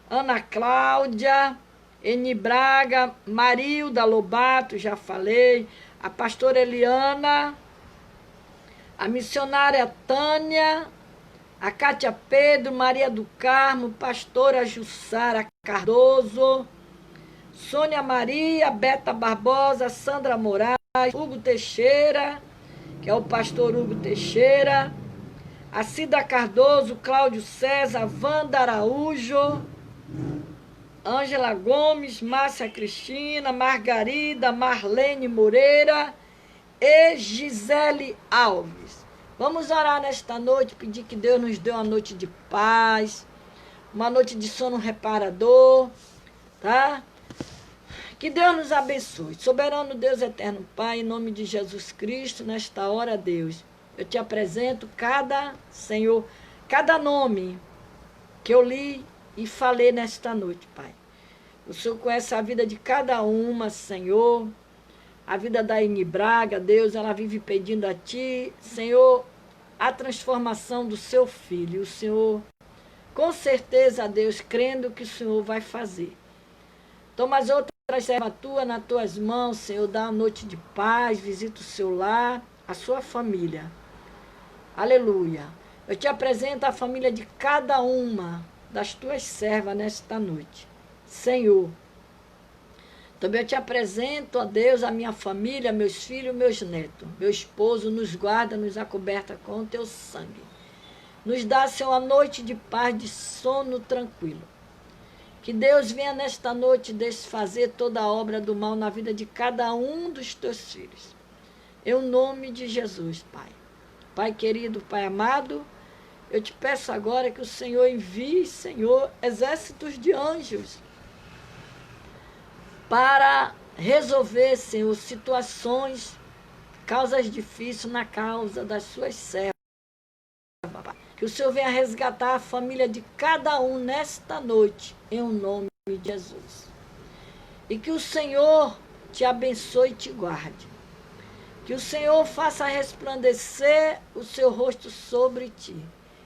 [SPEAKER 1] Ana Cláudia, Eni Braga, Marilda Lobato, já falei, a pastora Eliana, a missionária Tânia, a Cátia Pedro, Maria do Carmo, pastora Jussara Cardoso, Sônia Maria, Beta Barbosa, Sandra Moraes, Hugo Teixeira, que é o pastor Hugo Teixeira, a Cida Cardoso, Cláudio César, Wanda Araújo, Ângela Gomes, Márcia Cristina, Margarida, Marlene Moreira e Gisele Alves. Vamos orar nesta noite, pedir que Deus nos dê uma noite de paz, uma noite de sono reparador, tá? Que Deus nos abençoe. Soberano Deus eterno Pai, em nome de Jesus Cristo, nesta hora, Deus, eu te apresento Senhor, cada nome que eu li e falei nesta noite, Pai. O Senhor conhece a vida de cada uma, Senhor. A vida da Eni Braga, Deus, ela vive pedindo a Ti, Senhor, a transformação do seu filho. O Senhor, com certeza, Deus, crendo que o Senhor vai fazer. Toma as outras servas tuas nas tuas mãos, Senhor, dá uma noite de paz, visita o seu lar, a sua família. Aleluia. Eu te apresento a família de cada uma das tuas servas nesta noite. Senhor, também eu te apresento, ó Deus, a minha família, meus filhos, meus netos. Meu esposo, nos guarda, nos acoberta com o teu sangue. Nos dá, Senhor, uma noite de paz, de sono tranquilo. Que Deus venha nesta noite desfazer toda a obra do mal na vida de cada um dos teus filhos. Em nome de Jesus, Pai. Pai querido, Pai amado, eu te peço agora que o Senhor envie, Senhor, exércitos de anjos para resolver, Senhor, situações, causas difíceis na causa das suas servas. Que o Senhor venha resgatar a família de cada um nesta noite, em nome de Jesus. E que o Senhor te abençoe e te guarde. Que o Senhor faça resplandecer o seu rosto sobre ti.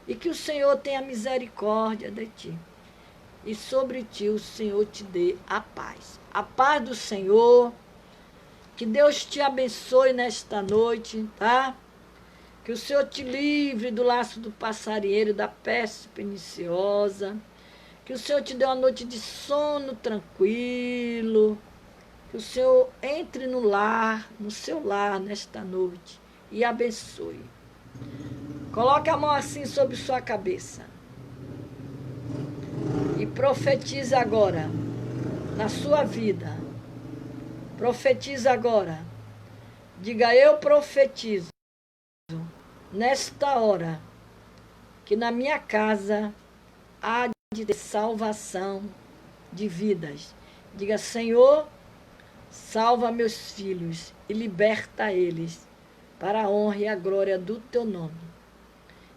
[SPEAKER 1] E que o Senhor tenha misericórdia de ti. E sobre ti o Senhor te dê a paz. A paz do Senhor. Que Deus te abençoe nesta noite, tá? Que o Senhor te livre do laço do passarinheiro, da peste perniciosa. Que o Senhor te dê uma noite de sono tranquilo. Que o Senhor entre no lar, no seu lar nesta noite e abençoe. Coloque a mão assim sobre sua cabeça. E profetize agora na sua vida. Profetize agora. Diga, eu profetizo nesta hora que na minha casa há de ter salvação de vidas. Diga, Senhor, salva meus filhos e liberta eles para a honra e a glória do teu nome.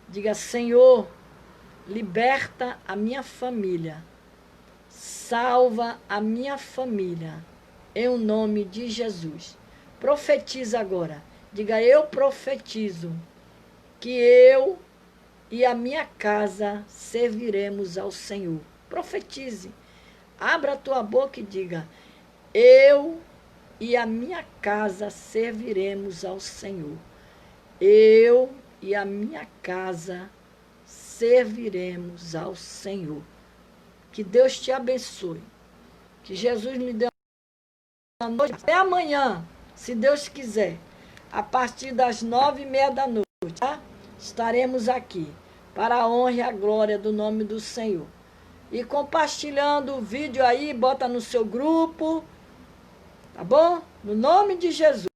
[SPEAKER 1] Diga, Senhor, liberta a minha família, salva a minha família, em o nome de Jesus. Profetiza agora. Diga, eu profetizo que eu e a minha casa serviremos ao Senhor. Profetize. Abra a tua boca e diga, eu e a minha casa serviremos ao Senhor. Eu e a minha casa serviremos ao Senhor. Que Deus te abençoe. Que Jesus lhe dê uma noite. Até amanhã, se Deus quiser, a partir das 9h30 da noite, tá? Estaremos aqui para a honra e a glória do nome do Senhor. E compartilhando o vídeo aí, bota no seu grupo, tá bom? No nome de Jesus.